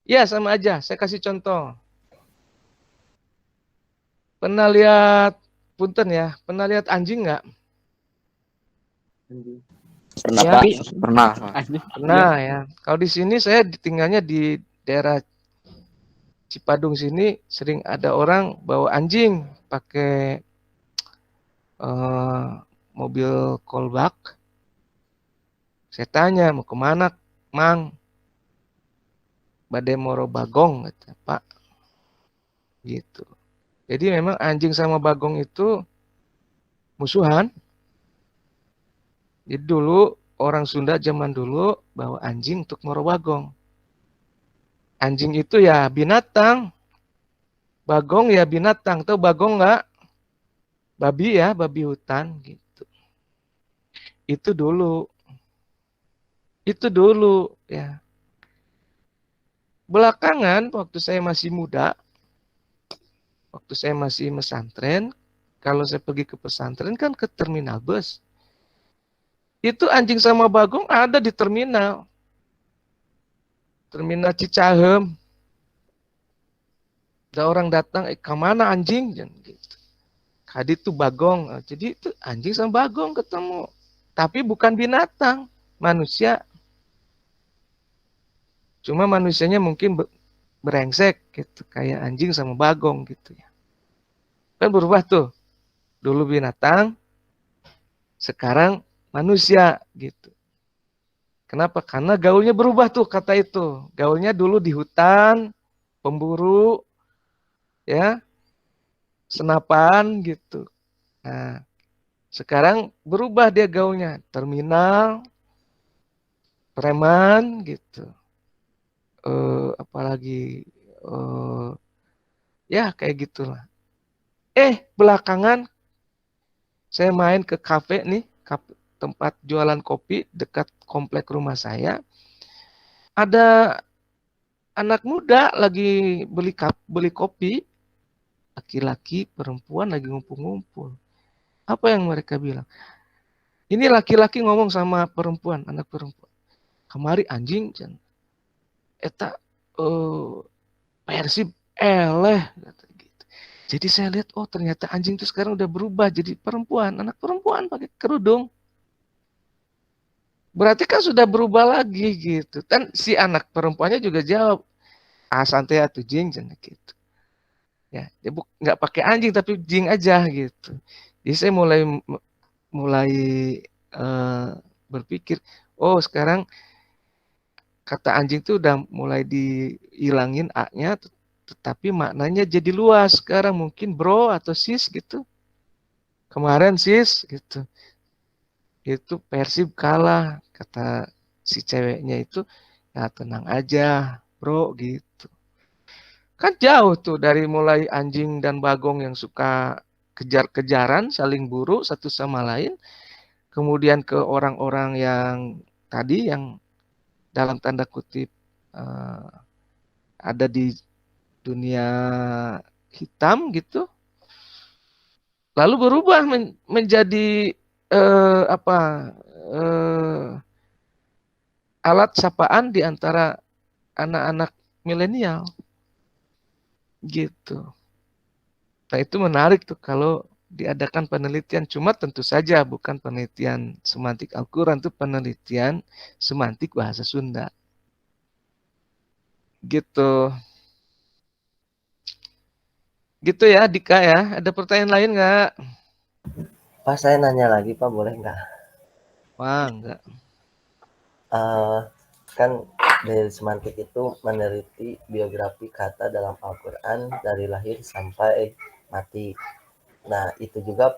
Ya, sama aja. Saya kasih contoh. Pernah lihat, punten ya, pernah lihat anjing nggak? Pernah Ya. Pak? Pernah. Pernah ya. Kalau di sini saya tinggalnya di daerah Cipadung sini, sering ada orang bawa anjing pakai mobil kolbak. Saya tanya, mau kemana, Mang? Badai Moro Bagong, kata Pak. Gitu. Jadi memang anjing sama bagong itu musuhan. Jadi dulu orang Sunda zaman dulu bawa anjing untuk Moro Bagong. Anjing itu ya binatang. Bagong ya binatang. Tahu bagong nggak? Babi ya, babi hutan gitu. Itu dulu. Itu dulu ya. Belakangan waktu saya masih muda, waktu saya masih pesantren, kalau saya pergi ke pesantren kan ke terminal bus. Itu anjing sama bagong ada di terminal. Terminal Cicahem. Ada orang datang, kemana anjing? Gitu. Kadi itu bagong. Jadi itu anjing sama bagong ketemu. Tapi bukan binatang, manusia. Cuma manusianya mungkin brengsek gitu, kayak anjing sama bagong gitu ya. Kan berubah tuh. Dulu binatang, sekarang manusia gitu. Kenapa? Karena gaulnya berubah tuh kata itu. Gaulnya dulu di hutan, pemburu, ya, senapan gitu. Nah, sekarang berubah dia gaulnya, terminal, preman gitu. Apalagi ya kayak gitulah. Belakangan saya main ke kafe nih, tempat jualan kopi dekat komplek rumah saya. Ada anak muda lagi beli kopi, laki-laki, perempuan lagi ngumpul-ngumpul. Apa yang mereka bilang? Ini laki-laki ngomong sama perempuan, anak perempuan. Kemari anjing, eta Persib eleh kata gitu. Jadi saya lihat ternyata anjing itu sekarang udah berubah jadi perempuan, anak perempuan pakai kerudung. Berarti kan sudah berubah lagi gitu. Dan si anak perempuannya juga jawab, santai atuh jing gitu. Ya, dia nggak pakai anjing tapi jing aja gitu. Jadi saya mulai berpikir, sekarang kata anjing itu udah mulai dihilangin A-nya, tetapi maknanya jadi luas. Sekarang mungkin bro atau sis gitu. Kemarin sis gitu. Itu Persib kalah, kata si ceweknya itu, ya tenang aja bro gitu. Kan jauh tuh dari mulai anjing dan bagong yang suka kejar-kejaran, saling buru satu sama lain. Kemudian ke orang-orang yang tadi yang dalam tanda kutip ada di dunia hitam gitu. Lalu berubah menjadi alat sapaan di antara anak-anak milenial gitu. Nah itu menarik tuh kalau diadakan penelitian. Cuma tentu saja bukan penelitian semantik Al-Quran, itu penelitian semantik bahasa Sunda. Gitu. Gitu ya Dika ya. Ada pertanyaan lain nggak? Pak, saya nanya lagi Pak, boleh nggak? Wah enggak. Kan dari semantik itu meneliti biografi kata dalam Al-Quran dari lahir sampai mati. Nah, itu juga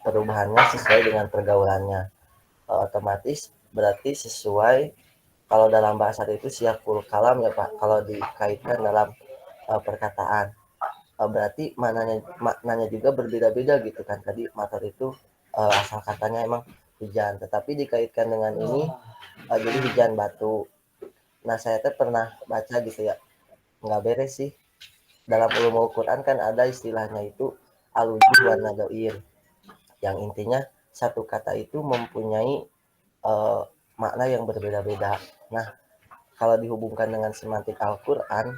perubahannya sesuai dengan pergaulannya. Otomatis berarti sesuai, kalau dalam bahasa itu siyakul kalam ya Pak, kalau dikaitkan dalam perkataan. Berarti maknanya juga berbeda-beda gitu kan. Tadi mator itu asal katanya emang hujan, tetapi dikaitkan dengan ini jadi hujan batu. Nah, saya tuh pernah baca gitu ya, nggak beres sih. Dalam ulumul Quran kan ada istilahnya itu al-wujuh wan nadhair, yang intinya satu kata itu mempunyai makna yang berbeda-beda. Nah, kalau dihubungkan dengan semantik Al-Quran,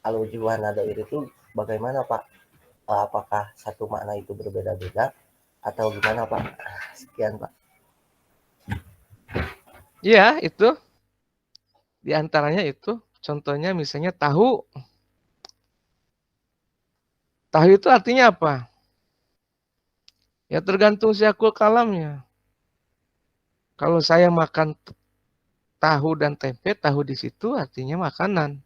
al-wujuh wan nadhair itu bagaimana Pak? Apakah satu makna itu berbeda-beda atau gimana Pak? Sekian Pak. Iya itu. Di antaranya itu, contohnya misalnya tahu. Tahu itu artinya apa? Ya tergantung siyakul kalamnya. Kalau saya makan tahu dan tempe, tahu di situ artinya makanan.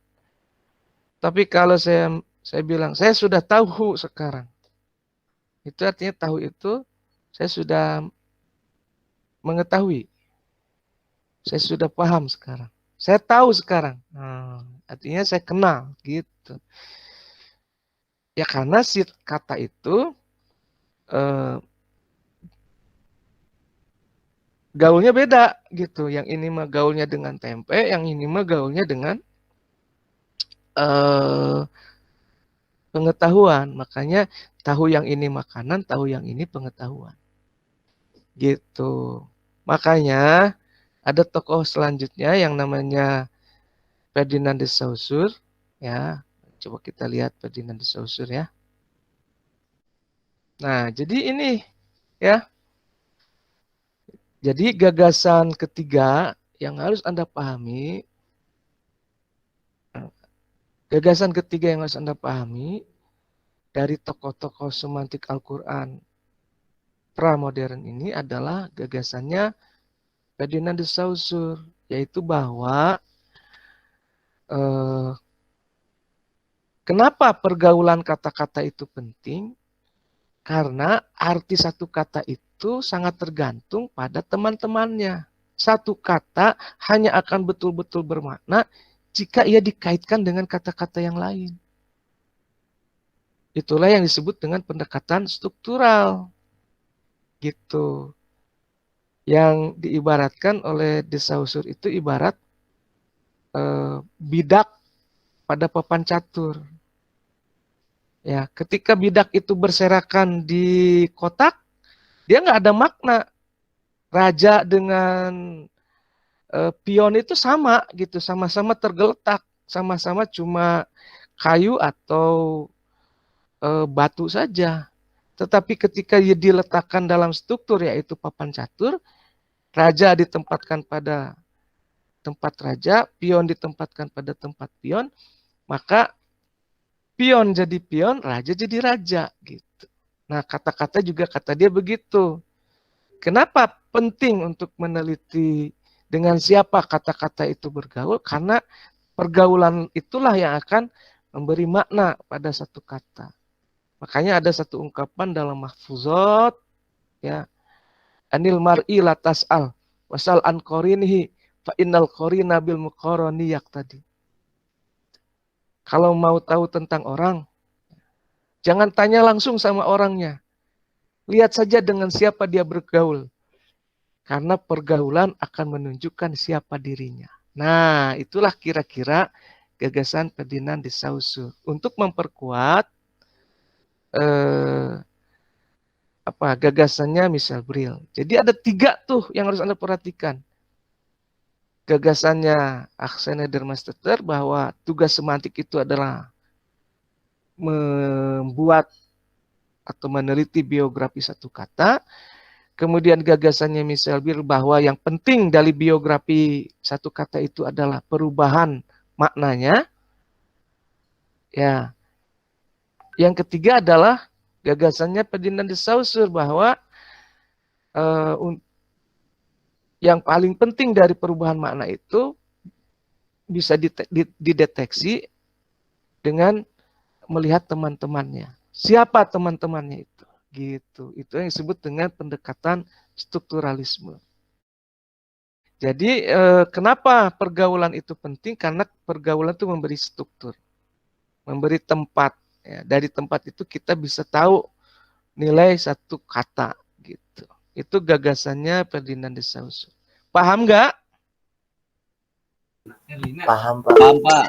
Tapi kalau saya bilang, saya sudah tahu sekarang. Itu artinya tahu itu, saya sudah mengetahui. Saya sudah paham sekarang. Saya tahu sekarang. Artinya saya kenal gitu. Ya karena si kata itu gaulnya beda gitu. Yang ini mah gaulnya dengan tempe, yang ini mah gaulnya dengan pengetahuan. Makanya tahu yang ini makanan, tahu yang ini pengetahuan. Gitu. Makanya ada tokoh selanjutnya yang namanya Ferdinand de Saussure, ya. Coba kita lihat Ferdinand de Saussure ya. Nah, jadi ini ya. Jadi gagasan ketiga yang harus Anda pahami, gagasan ketiga yang harus Anda pahami dari tokoh-tokoh semantik Al-Quran pramodern ini adalah gagasannya Ferdinand de Saussure, yaitu bahwa kenapa pergaulan kata-kata itu penting? Karena arti satu kata itu sangat tergantung pada teman-temannya. Satu kata hanya akan betul-betul bermakna jika ia dikaitkan dengan kata-kata yang lain. Itulah yang disebut dengan pendekatan struktural. Gitu. Yang diibaratkan oleh de Saussure itu ibarat bidak pada papan catur. Ya, ketika bidak itu berserakan di kotak, dia nggak ada makna. Raja dengan pion itu sama gitu, sama-sama tergeletak, sama-sama cuma kayu atau batu saja. Tetapi ketika dia diletakkan dalam struktur yaitu papan catur, raja ditempatkan pada tempat raja, pion ditempatkan pada tempat pion, maka pion jadi pion, raja jadi raja gitu. Nah, kata-kata juga kata dia begitu. Kenapa penting untuk meneliti dengan siapa kata-kata itu bergaul? Karena pergaulan itulah yang akan memberi makna pada satu kata. Makanya ada satu ungkapan dalam mahfuzat, ya, anil mar'i la tas'al wasal an qarinihi fa innal qarina bil muqarani yaqtadi. Kalau mau tahu tentang orang, jangan tanya langsung sama orangnya. Lihat saja dengan siapa dia bergaul. Karena pergaulan akan menunjukkan siapa dirinya. Nah, itulah kira-kira gagasan Ferdinand de Saussure untuk memperkuat gagasannya Michel Bril. Jadi ada 3 tuh yang harus Anda perhatikan. Gagasannya Arsène Dermasteter bahwa tugas semantik itu adalah membuat atau meneliti biografi satu kata. Kemudian gagasannya Michel Bril bahwa yang penting dari biografi satu kata itu adalah perubahan maknanya. Ya. Yang ketiga adalah gagasannya Ferdinand de Saussure bahwa yang paling penting dari perubahan makna itu bisa dideteksi dengan melihat teman-temannya. Siapa teman-temannya itu? Gitu. Itu yang disebut dengan pendekatan strukturalisme. Jadi kenapa pergaulan itu penting? Karena pergaulan itu memberi struktur, memberi tempat. Ya, dari tempat itu kita bisa tahu nilai satu kata. Gitu. Itu gagasannya Ferdinand de Saussure. Paham nggak? Paham, Pak. Paham, Pak.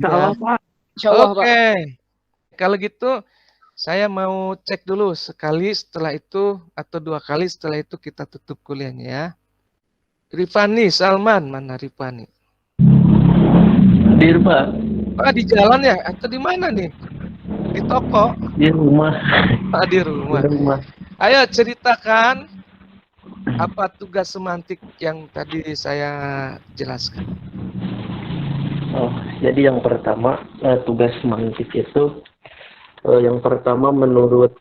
Paham, Pak. Oke. Kalau gitu saya mau cek dulu sekali setelah itu atau 2 kali setelah itu kita tutup kuliahnya ya. Rifani, Salman, mana Rifani? Hadir, Pak. Di jalan ya? Atau di mana nih? Di toko? Di rumah. Di rumah. Di rumah. Ayo ceritakan apa tugas semantik yang tadi saya jelaskan. Oh, jadi yang pertama tugas semantik itu yang pertama menurut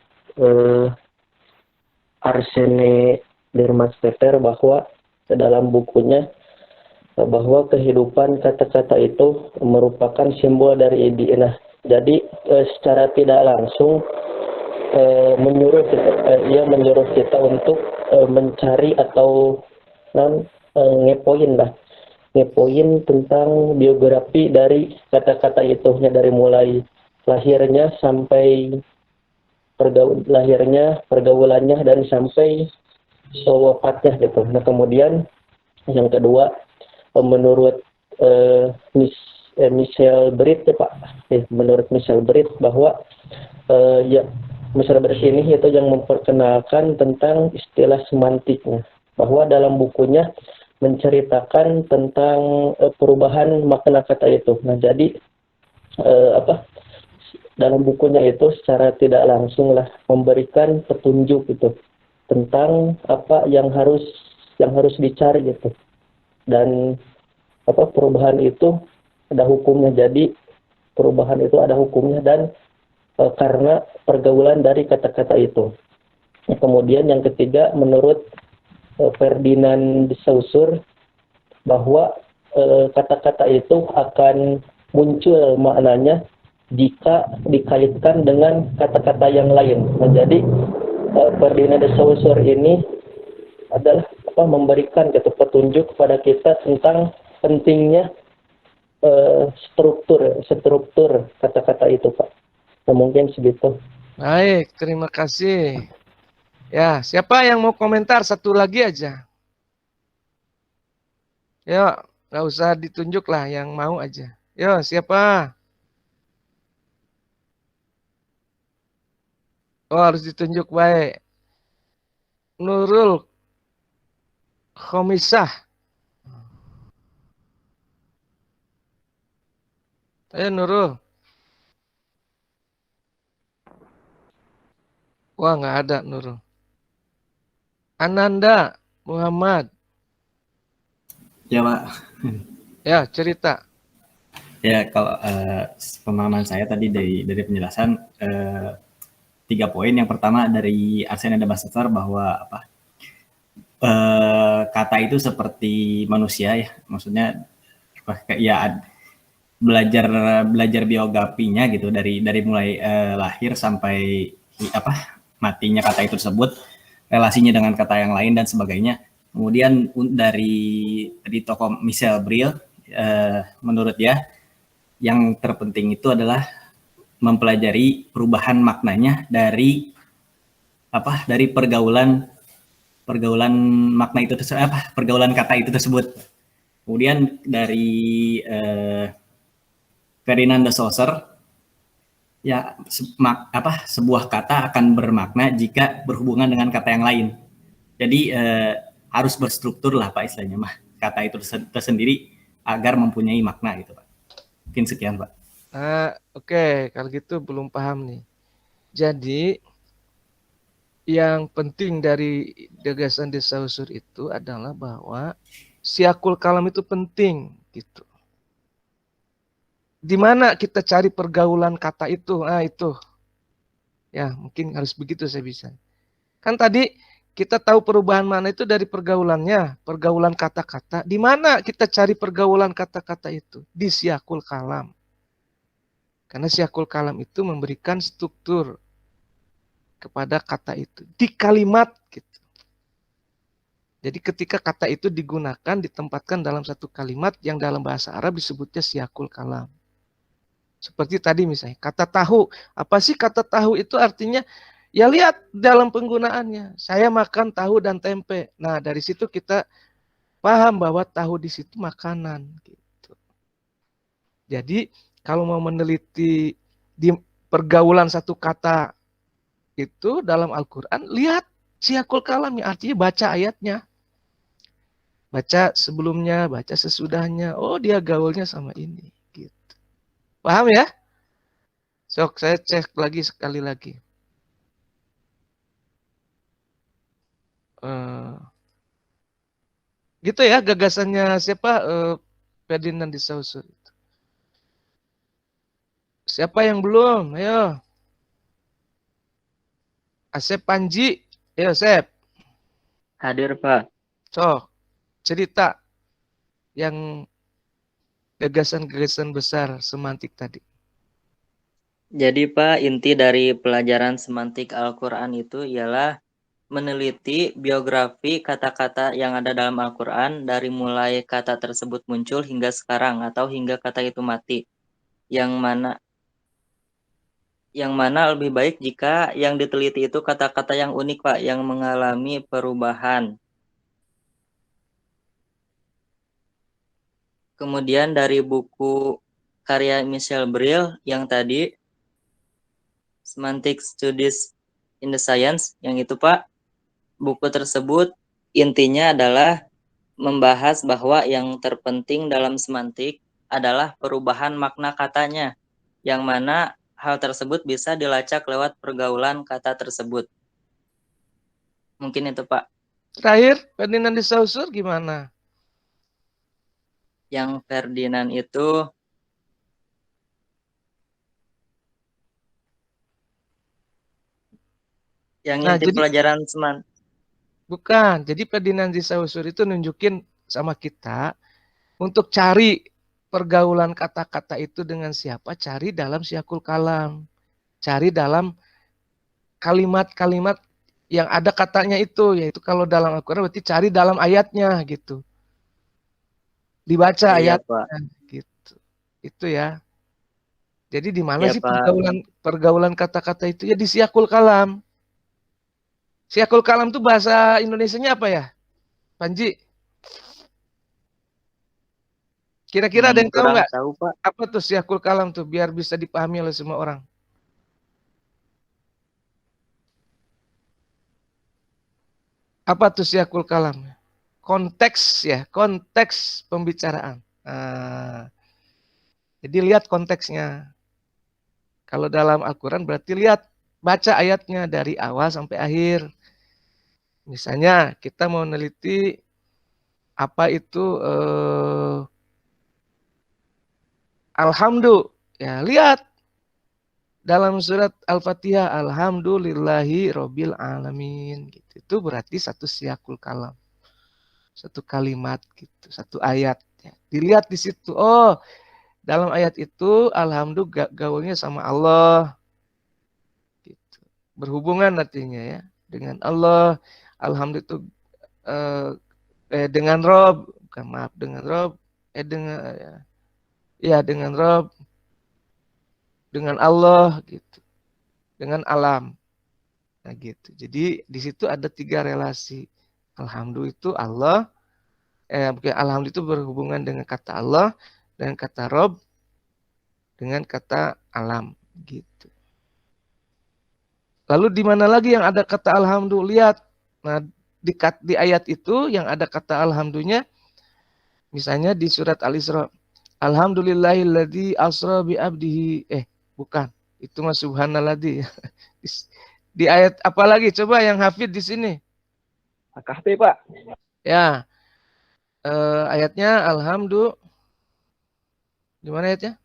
Arsène Dermasteter bahwa dalam bukunya bahwa kehidupan kata-kata itu merupakan simbol dari ide. Nah, jadi secara tidak langsung menyuruh kita untuk mencari atau ngepoin tentang biografi dari kata-kata itu, dari mulai lahirnya sampai pergaulannya dan sampai wafatnya gitu. Nah, kemudian yang kedua menurut Michel Bril ya Pak, menurut Michel Bril bahwa Michel Bril ini itu yang memperkenalkan tentang istilah semantiknya, bahwa dalam bukunya menceritakan tentang perubahan makna kata itu. Nah, jadi dalam bukunya itu secara tidak langsung lah memberikan petunjuk gitu tentang apa yang harus dicari gitu. Dan perubahan itu ada hukumnya. Jadi perubahan itu ada hukumnya dan karena pergaulan dari kata-kata itu. Kemudian yang ketiga menurut Ferdinand de Saussure bahwa kata-kata itu akan muncul maknanya jika dikaitkan dengan kata-kata yang lain. Nah, jadi Ferdinand de Saussure ini adalah memberikan petunjuk kepada kita tentang pentingnya struktur kata-kata itu, Pak. Nah, mungkin segitu. Baik, terima kasih. Ya, siapa yang mau komentar? Satu lagi aja. Yuk, nggak usah ditunjuk lah, yang mau aja. Yuk, siapa? Oh, harus ditunjuk, baik. Nurul Khomisah. Ayo Nurul. Wah, nggak ada Nurul. Ananda Muhammad. Ya, Pak. Ya, cerita. Ya, kalau pemahaman saya tadi dari penjelasan 3 poin. Yang pertama dari Arsène Dermasteter bahwa kata itu seperti manusia ya, maksudnya ya belajar biografinya gitu dari mulai lahir sampai matinya kata itu tersebut, relasinya dengan kata yang lain dan sebagainya. Kemudian dari tokoh Michel Bril, menurut dia yang terpenting itu adalah mempelajari perubahan maknanya dari dari pergaulan makna itu pergaulan kata itu tersebut. Kemudian dari Ferdinand de Saussure, ya sebuah kata akan bermakna jika berhubungan dengan kata yang lain. Jadi harus berstruktur lah Pak istilahnya mah kata itu tersendiri agar mempunyai makna gitu Pak. Mungkin sekian Pak. Oke, kalau gitu belum paham nih. Jadi yang penting dari gagasan de Saussure itu adalah bahwa siakul kalam itu penting gitu. Di mana kita cari pergaulan kata itu? Itu. Ya, mungkin harus begitu saya bisa. Kan tadi kita tahu perubahan mana itu dari pergaulannya, pergaulan kata-kata. Di mana kita cari pergaulan kata-kata itu? Di siakul kalam. Karena siakul kalam itu memberikan struktur kepada kata itu di kalimat gitu. Jadi ketika kata itu digunakan, ditempatkan dalam satu kalimat yang dalam bahasa Arab disebutnya siakul kalam. Seperti tadi misalnya, kata tahu. Apa sih kata tahu itu artinya? Ya lihat dalam penggunaannya. Saya makan tahu dan tempe. Nah dari situ kita paham bahwa tahu di situ makanan. Gitu. Jadi kalau mau meneliti di pergaulan satu kata itu dalam Al-Quran, lihat siakul kalamnya, artinya baca ayatnya. Baca sebelumnya, baca sesudahnya. Oh dia gaulnya sama ini. Gitu. Paham ya? Sok saya cek lagi sekali lagi. Gitu ya gagasannya siapa? Ferdinand de Saussure. Siapa yang belum? Ayo. Asep Panji. Ayo Asep. Hadir Pak. Sok. Cerita yang gagasan-gagasan besar semantik tadi. Jadi Pak, inti dari pelajaran semantik Al-Quran itu ialah meneliti biografi kata-kata yang ada dalam Al-Quran dari mulai kata tersebut muncul hingga sekarang atau hingga kata itu mati. Yang mana lebih baik jika yang diteliti itu kata-kata yang unik Pak, yang mengalami perubahan. Kemudian dari buku karya Michel Bril yang tadi, Semantic Studies in the Science, yang itu Pak, buku tersebut intinya adalah membahas bahwa yang terpenting dalam semantik adalah perubahan makna katanya, yang mana hal tersebut bisa dilacak lewat pergaulan kata tersebut. Mungkin itu Pak. Terakhir, Ferdinand de Saussure gimana? Yang Ferdinand itu yang inti pelajaran semantik. Bukan, jadi Ferdinand de Saussure itu nunjukin sama kita untuk cari pergaulan kata-kata itu dengan siapa, cari dalam siakul kalam. Cari dalam kalimat-kalimat yang ada katanya itu, yaitu kalau dalam Al-Quran berarti cari dalam ayatnya gitu. Dibaca ayatnya gitu. Itu ya. Jadi di mana sih pergaulan kata-kata itu? Ya di siakul kalam. Siakul kalam itu bahasa Indonesianya apa ya? Panji? Kira-kira ada yang tahu nggak? Apa tuh siakul kalam tuh biar bisa dipahami oleh semua orang? Apa tuh siakul kalam? Konteks ya, konteks pembicaraan. Jadi lihat konteksnya. Kalau dalam Al-Quran berarti lihat, baca ayatnya dari awal sampai akhir. Misalnya kita mau meneliti apa itu Alhamdulillah. Ya, lihat dalam surat Al-Fatihah, Alhamdulillahi Rabbil Alamin. Gitu. Itu berarti satu siakul kalam. Satu kalimat gitu, satu ayat. Ya. Dilihat di situ. Oh, dalam ayat itu Alhamdulillah gaulnya sama Allah. Gitu. Berhubungan artinya ya dengan Allah. Alhamdulillah itu dengan Rob, bukan maaf dengan Rob, dengan Rob, dengan Allah gitu, dengan alam. Nah gitu. Jadi di situ ada 3 relasi. Alhamdulillah itu Allah, bukan alhamdulillah itu berhubungan dengan kata Allah, dengan kata Rob, dengan kata alam gitu. Lalu di mana lagi yang ada kata alhamdulillah? Lihat. Nah, di ayat itu yang ada kata alhamdulillahnya, misalnya di surat Al-Isra. Alhamdulillahilladzi asra bi abdihi. Bukan. Itu mah subhanalladzi. Di ayat apa lagi? Coba yang hafid di sini. Al-Kahfi, Pak. Ya. Ayatnya alhamdulillah. Di mana ayatnya?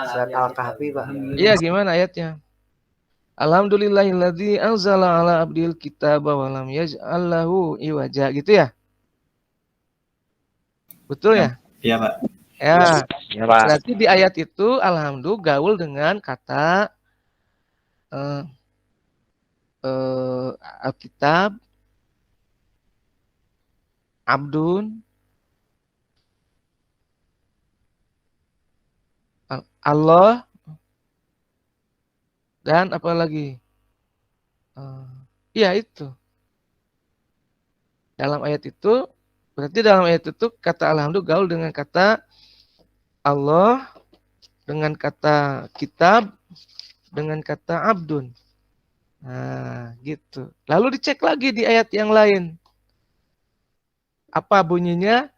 Surat Al-Kahfi, Pak. Iya, gimana ayatnya? Alhamdulillahilladzi anzala ala abdil kitaba wa lam yaj'al lahu iwaja, gitu ya? Betul ya? Iya, Pak. Ya. Ya, Pak. Berarti di ayat itu alhamdulillah gaul dengan kata Alkitab, Abdun, Allah, dan apa lagi? Iya itu. Dalam ayat itu, berarti dalam ayat itu kata alhamdulillah gaul dengan kata Allah, dengan kata kitab, dengan kata abdun. Nah, gitu. Lalu dicek lagi di ayat yang lain. Apa bunyinya?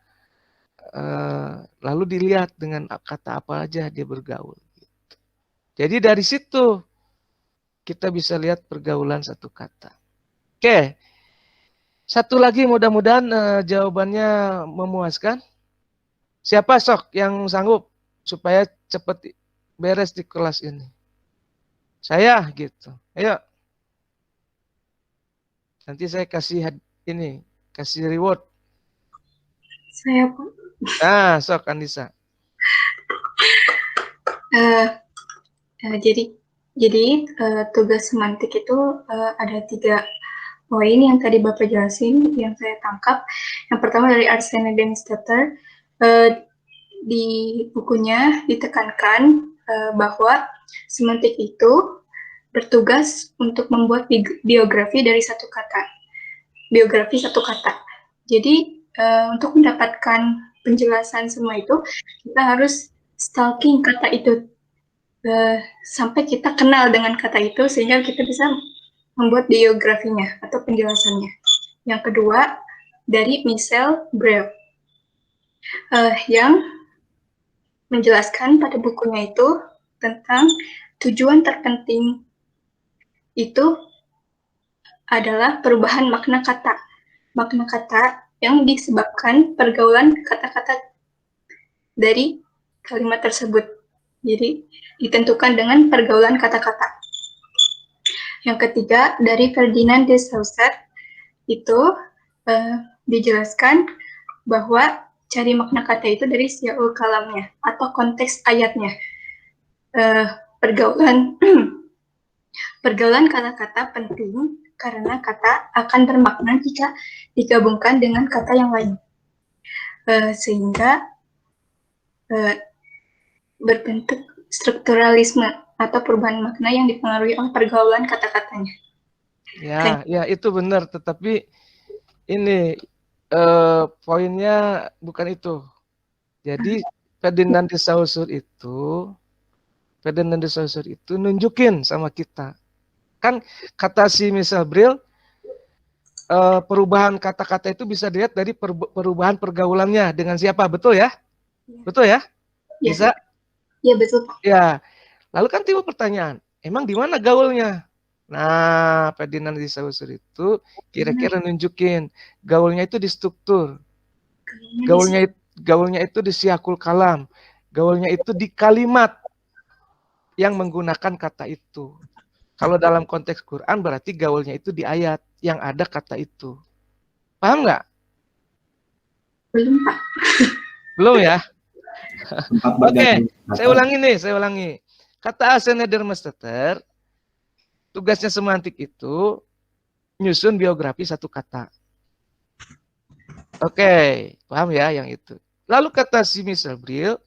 Lalu dilihat dengan kata apa aja dia bergaul. Jadi dari situ kita bisa lihat pergaulan satu kata. Oke. Satu lagi mudah-mudahan jawabannya memuaskan. Siapa sok yang sanggup supaya cepat beres di kelas ini? Saya gitu. Ayo. Nanti saya kasih kasih reward. Saya Pak. Nah, sok Andisa. Jadi tugas semantik itu ada 3 poin yang tadi Bapak jelasin, yang saya tangkap. Yang pertama dari Arsene Demistetter, di bukunya ditekankan bahwa semantik itu bertugas untuk membuat biografi dari satu kata. Biografi satu kata. Jadi untuk mendapatkan penjelasan semua itu, kita harus stalking kata itu sampai kita kenal dengan kata itu, sehingga kita bisa membuat biografinya atau penjelasannya. Yang kedua, dari Michel Brel, yang menjelaskan pada bukunya itu tentang tujuan terpenting itu adalah perubahan makna kata. Makna kata yang disebabkan pergaulan kata-kata dari kalimat tersebut. Jadi ditentukan dengan pergaulan kata-kata. Yang ketiga dari Ferdinand de Saussure itu dijelaskan bahwa cari makna kata itu dari siyaul kalamnya atau konteks ayatnya. Pergaulan kata-kata penting karena kata akan bermakna jika digabungkan dengan kata yang lain, sehingga berbentuk strukturalisme atau perubahan makna yang dipengaruhi oleh pergaulan kata-katanya. Ya itu benar, tetapi ini poinnya bukan itu. Jadi Ferdinand de Saussure itu nunjukin sama kita. Kan kata si Michel Brel, perubahan kata-kata itu bisa dilihat dari perubahan pergaulannya dengan siapa, betul ya? Betul ya? Bisa? Iya betul Pak. Ya. Lalu kan timbul pertanyaan, emang di mana gaulnya? Nah, Ferdinand de Saussure itu kira-kira nunjukin gaulnya itu di struktur. Gaulnya itu di siyakul kalam. Gaulnya itu di kalimat yang menggunakan kata itu. Kalau dalam konteks Quran berarti gaulnya itu di ayat yang ada kata itu. Paham nggak? Belum Pak. Belum ya? Oke, saya ulangi. Kata Arsene Demistetter, tugasnya semantik itu nyusun biografi satu kata. Oke, paham ya yang itu. Lalu kata si Michel Brel,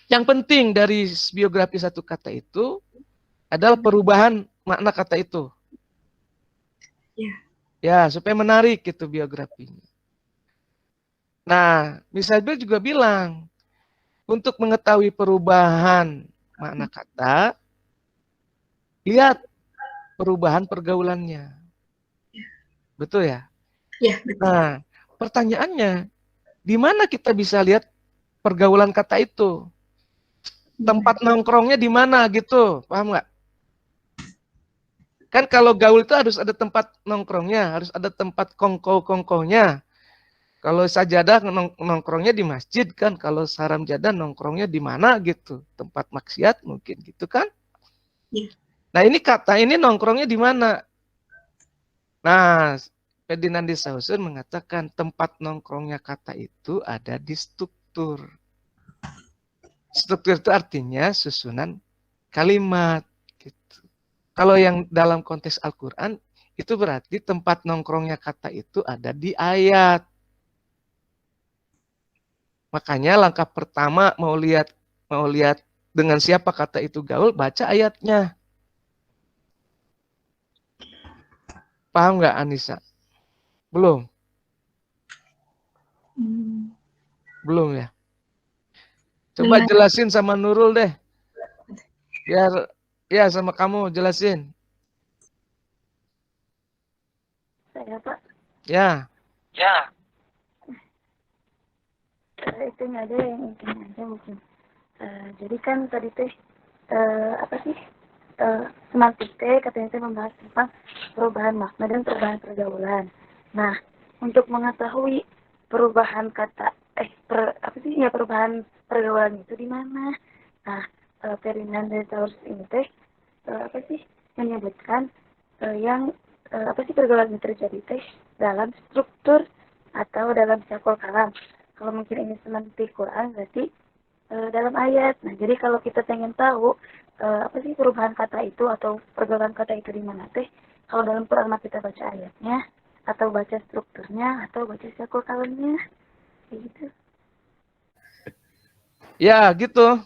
yang penting dari biografi satu kata itu adalah perubahan makna kata itu. Ya. Ya, supaya menarik gitu biografinya. Nah, Misal juga bilang, untuk mengetahui perubahan makna kata, lihat perubahan pergaulannya. Betul ya? Ya, betul. Nah, pertanyaannya, di mana kita bisa lihat pergaulan kata itu? Tempat nongkrongnya di mana gitu, paham nggak? Kan kalau gaul itu harus ada tempat nongkrongnya, harus ada tempat kongko-kongkonya. Kalau sajadah nongkrongnya di masjid kan, kalau saram jadah nongkrongnya di mana gitu, tempat maksiat mungkin gitu kan? Ya. Nah ini kata ini nongkrongnya di mana? Nah, Ferdinand de Saussure mengatakan tempat nongkrongnya kata itu ada di struktur. Struktur itu artinya susunan kalimat. Gitu. Kalau yang dalam konteks Al-Quran itu berarti tempat nongkrongnya kata itu ada di ayat. Makanya langkah pertama mau lihat dengan siapa kata itu gaul, baca ayatnya. Paham nggak Anissa? Belum? Belum ya? Coba jelasin sama Nurul deh. Biar ya sama kamu jelasin. Saya Pak. Ya. Ya. Itunya aja yang intinya aja mungkin. Jadi kan tadi teh apa sih semantik teh katanya teh membahas tentang perubahan makna dan perubahan pergaulan. Nah, untuk mengetahui perubahan kata perubahan pergaulan itu di mana? Nah, Ferdinand de Saussure ini teh menyebutkan yang pergaulan yang terjadi teh dalam struktur atau dalam siakul kalam. Kalau mungkin ini semantik Quran berarti dalam ayat. Nah, jadi kalau kita pengen tahu perubahan kata itu atau pergaulan kata itu di mana teh, kalau dalam Quran kita baca ayatnya atau baca strukturnya atau baca siakul kalamnya, gitu. Ya, gitu.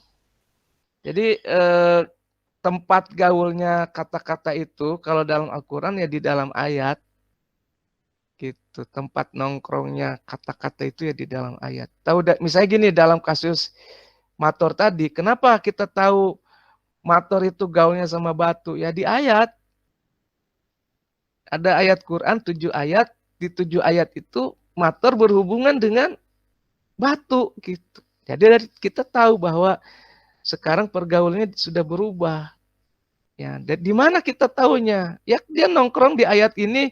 Jadi tempat gaulnya kata-kata itu kalau dalam Al-Quran ya di dalam ayat. Gitu. Tempat nongkrongnya kata-kata itu ya di dalam ayat. Misalnya gini dalam kasus Mator tadi, kenapa kita tahu Mator itu gaulnya sama batu? Ya di ayat. Ada ayat Quran 7 ayat, di 7 ayat itu Mator berhubungan dengan batu gitu. Jadi kita tahu bahwa sekarang pergaulannya sudah berubah. Ya, dan di mana kita tahunya? Ya dia nongkrong di ayat ini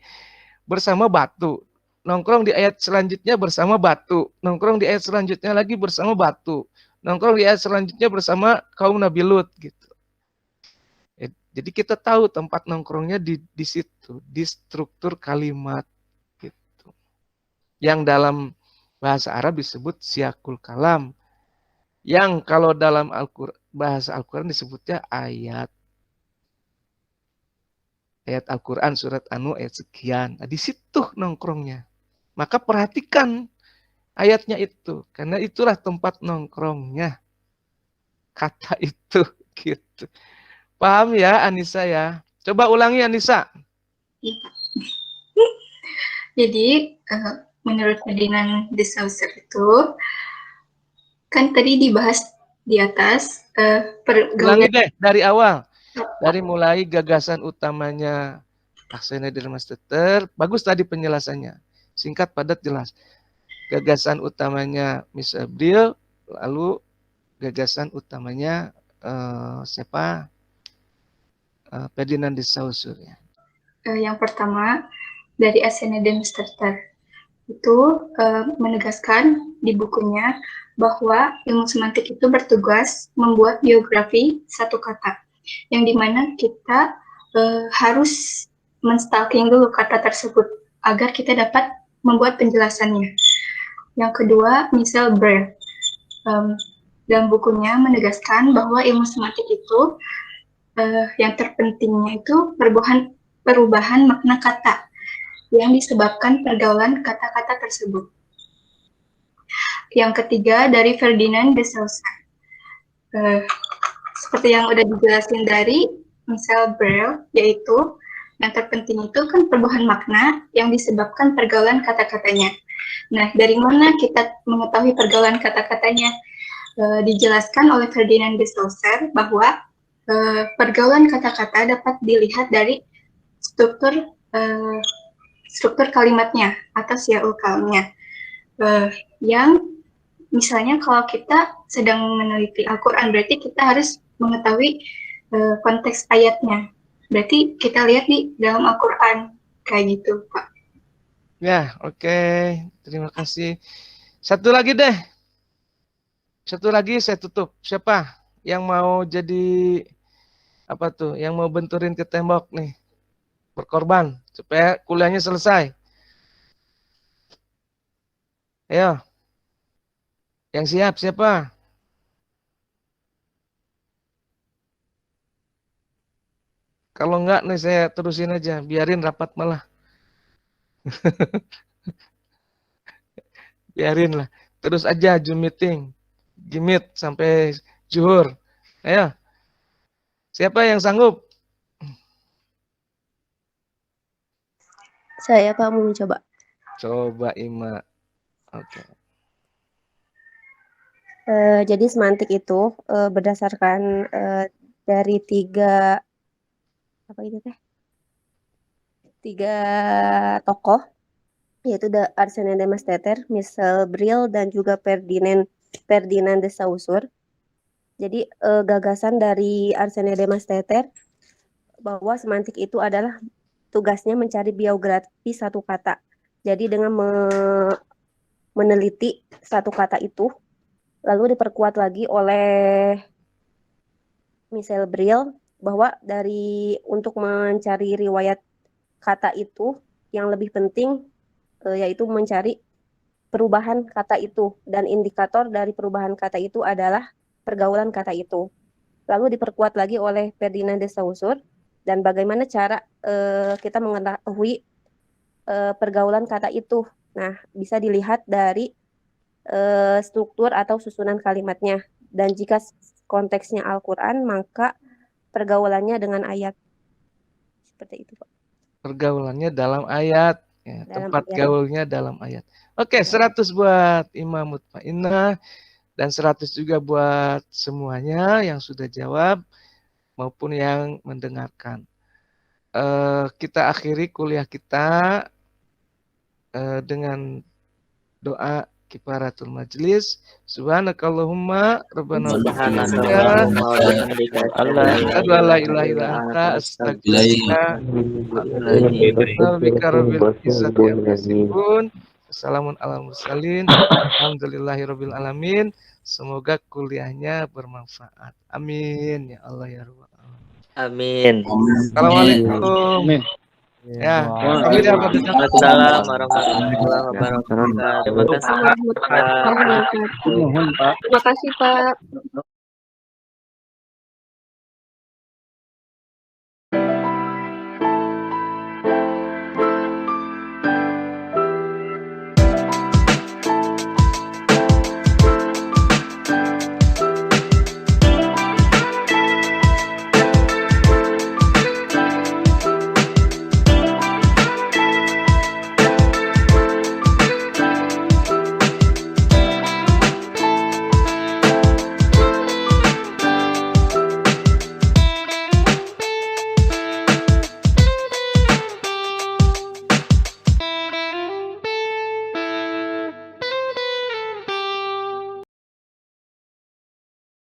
bersama batu. Nongkrong di ayat selanjutnya bersama batu. Nongkrong di ayat selanjutnya lagi bersama batu. Nongkrong di ayat selanjutnya bersama kaum Nabi Lut gitu. Jadi kita tahu tempat nongkrongnya di situ, di struktur kalimat gitu. Yang dalam bahasa Arab disebut siakul kalam. Yang kalau dalam bahasa Al-Quran disebutnya ayat. Ayat Al-Quran surat Anu ayat sekian. Nah, di situ nongkrongnya. Maka perhatikan ayatnya itu. Karena itulah tempat nongkrongnya. Kata itu. Gitu. Paham ya Anissa ya? Coba ulangi Anissa. Jadi menurut Ferdinand de Saussure itu kan tadi dibahas di atas ulangi deh dari awal. Dari mulai gagasan utamanya Alexander de Masteter, bagus tadi penjelasannya. Singkat, padat, jelas. Gagasan utamanya Misal Bril, lalu gagasan utamanya siapa? Ferdinand de Saussure. Yang pertama dari Alexander de Masteter itu menegaskan di bukunya bahwa ilmu semantik itu bertugas membuat biografi satu kata, yang dimana kita harus menstalking dulu kata tersebut agar kita dapat membuat penjelasannya. Yang kedua, Misal Bril dalam bukunya menegaskan bahwa ilmu semantik itu yang terpentingnya itu perubahan makna kata yang disebabkan pergaulan kata-kata tersebut. Yang ketiga dari Ferdinand de Saussure. Seperti yang udah dijelasin dari misal Braille, yaitu yang terpenting itu kan perubahan makna yang disebabkan pergaulan kata-katanya. Nah, dari mana kita mengetahui pergaulan kata-katanya? Dijelaskan oleh Ferdinand de Saussure bahwa pergaulan kata-kata dapat dilihat dari struktur kalimatnya atau siyaul kalamnya. Yang misalnya kalau kita sedang meneliti Al-Quran, berarti kita harus mengetahui konteks ayatnya. Berarti kita lihat di dalam Al-Quran kayak gitu, Pak. Ya, oke. Terima kasih. Satu lagi deh. Satu lagi saya tutup. Siapa yang mau jadi apa tuh? Yang mau benturin ke tembok nih? Berkorban supaya kuliahnya selesai. Ayo. Yang siap siapa? Kalau enggak nih saya terusin aja, biarin rapat malah. Biarin lah. Terus aja Zoom meeting. Gimit sampai zuhur. Ayo. Siapa yang sanggup? Saya Pak mau mencoba. Coba Ima. Oke. Jadi semantik itu berdasarkan dari tiga tokoh, yaitu Arsène Lemaître, Michel Brill, dan juga Ferdinand de Saussure. Jadi gagasan dari Arsène Lemaître bahwa semantik itu adalah tugasnya mencari biografi satu kata. Jadi dengan meneliti satu kata itu, lalu diperkuat lagi oleh Michel Brill bahwa untuk mencari riwayat kata itu yang lebih penting yaitu mencari perubahan kata itu, dan indikator dari perubahan kata itu adalah pergaulan kata itu. Lalu diperkuat lagi oleh Ferdinand de Saussure, dan bagaimana cara kita mengetahui pergaulan kata itu. Nah, bisa dilihat dari struktur atau susunan kalimatnya, dan jika konteksnya Al-Quran maka pergaulannya dengan ayat. Seperti itu, Pak. Pergaulannya dalam ayat, ya, Dalam tempat ayat. gaulnya dalam ayat. Oke, 100 buat Imam Mutmainah dan 100 juga buat semuanya yang sudah jawab maupun yang mendengarkan. Kita akhiri kuliah kita dengan doa kifaratul majlis. Subhanakallahumma rabbana wa bihamdika asyhadu an la ilaha illa anta astaghfiruka wa atubu ilaik. Rabbika rabbil izzati amma yasifun. Assalamun ala mursalin. Alhamdulillahirabbil alamin. Semoga kuliahnya bermanfaat. Amin ya Allah ya Rabbal alamin. Amin. Assalamualaikum. Amin. Ya, amin ya Pak. Waalaikumsalam warahmatullahi wabarakatuh. Terima kasih. Terima kasih, Pak.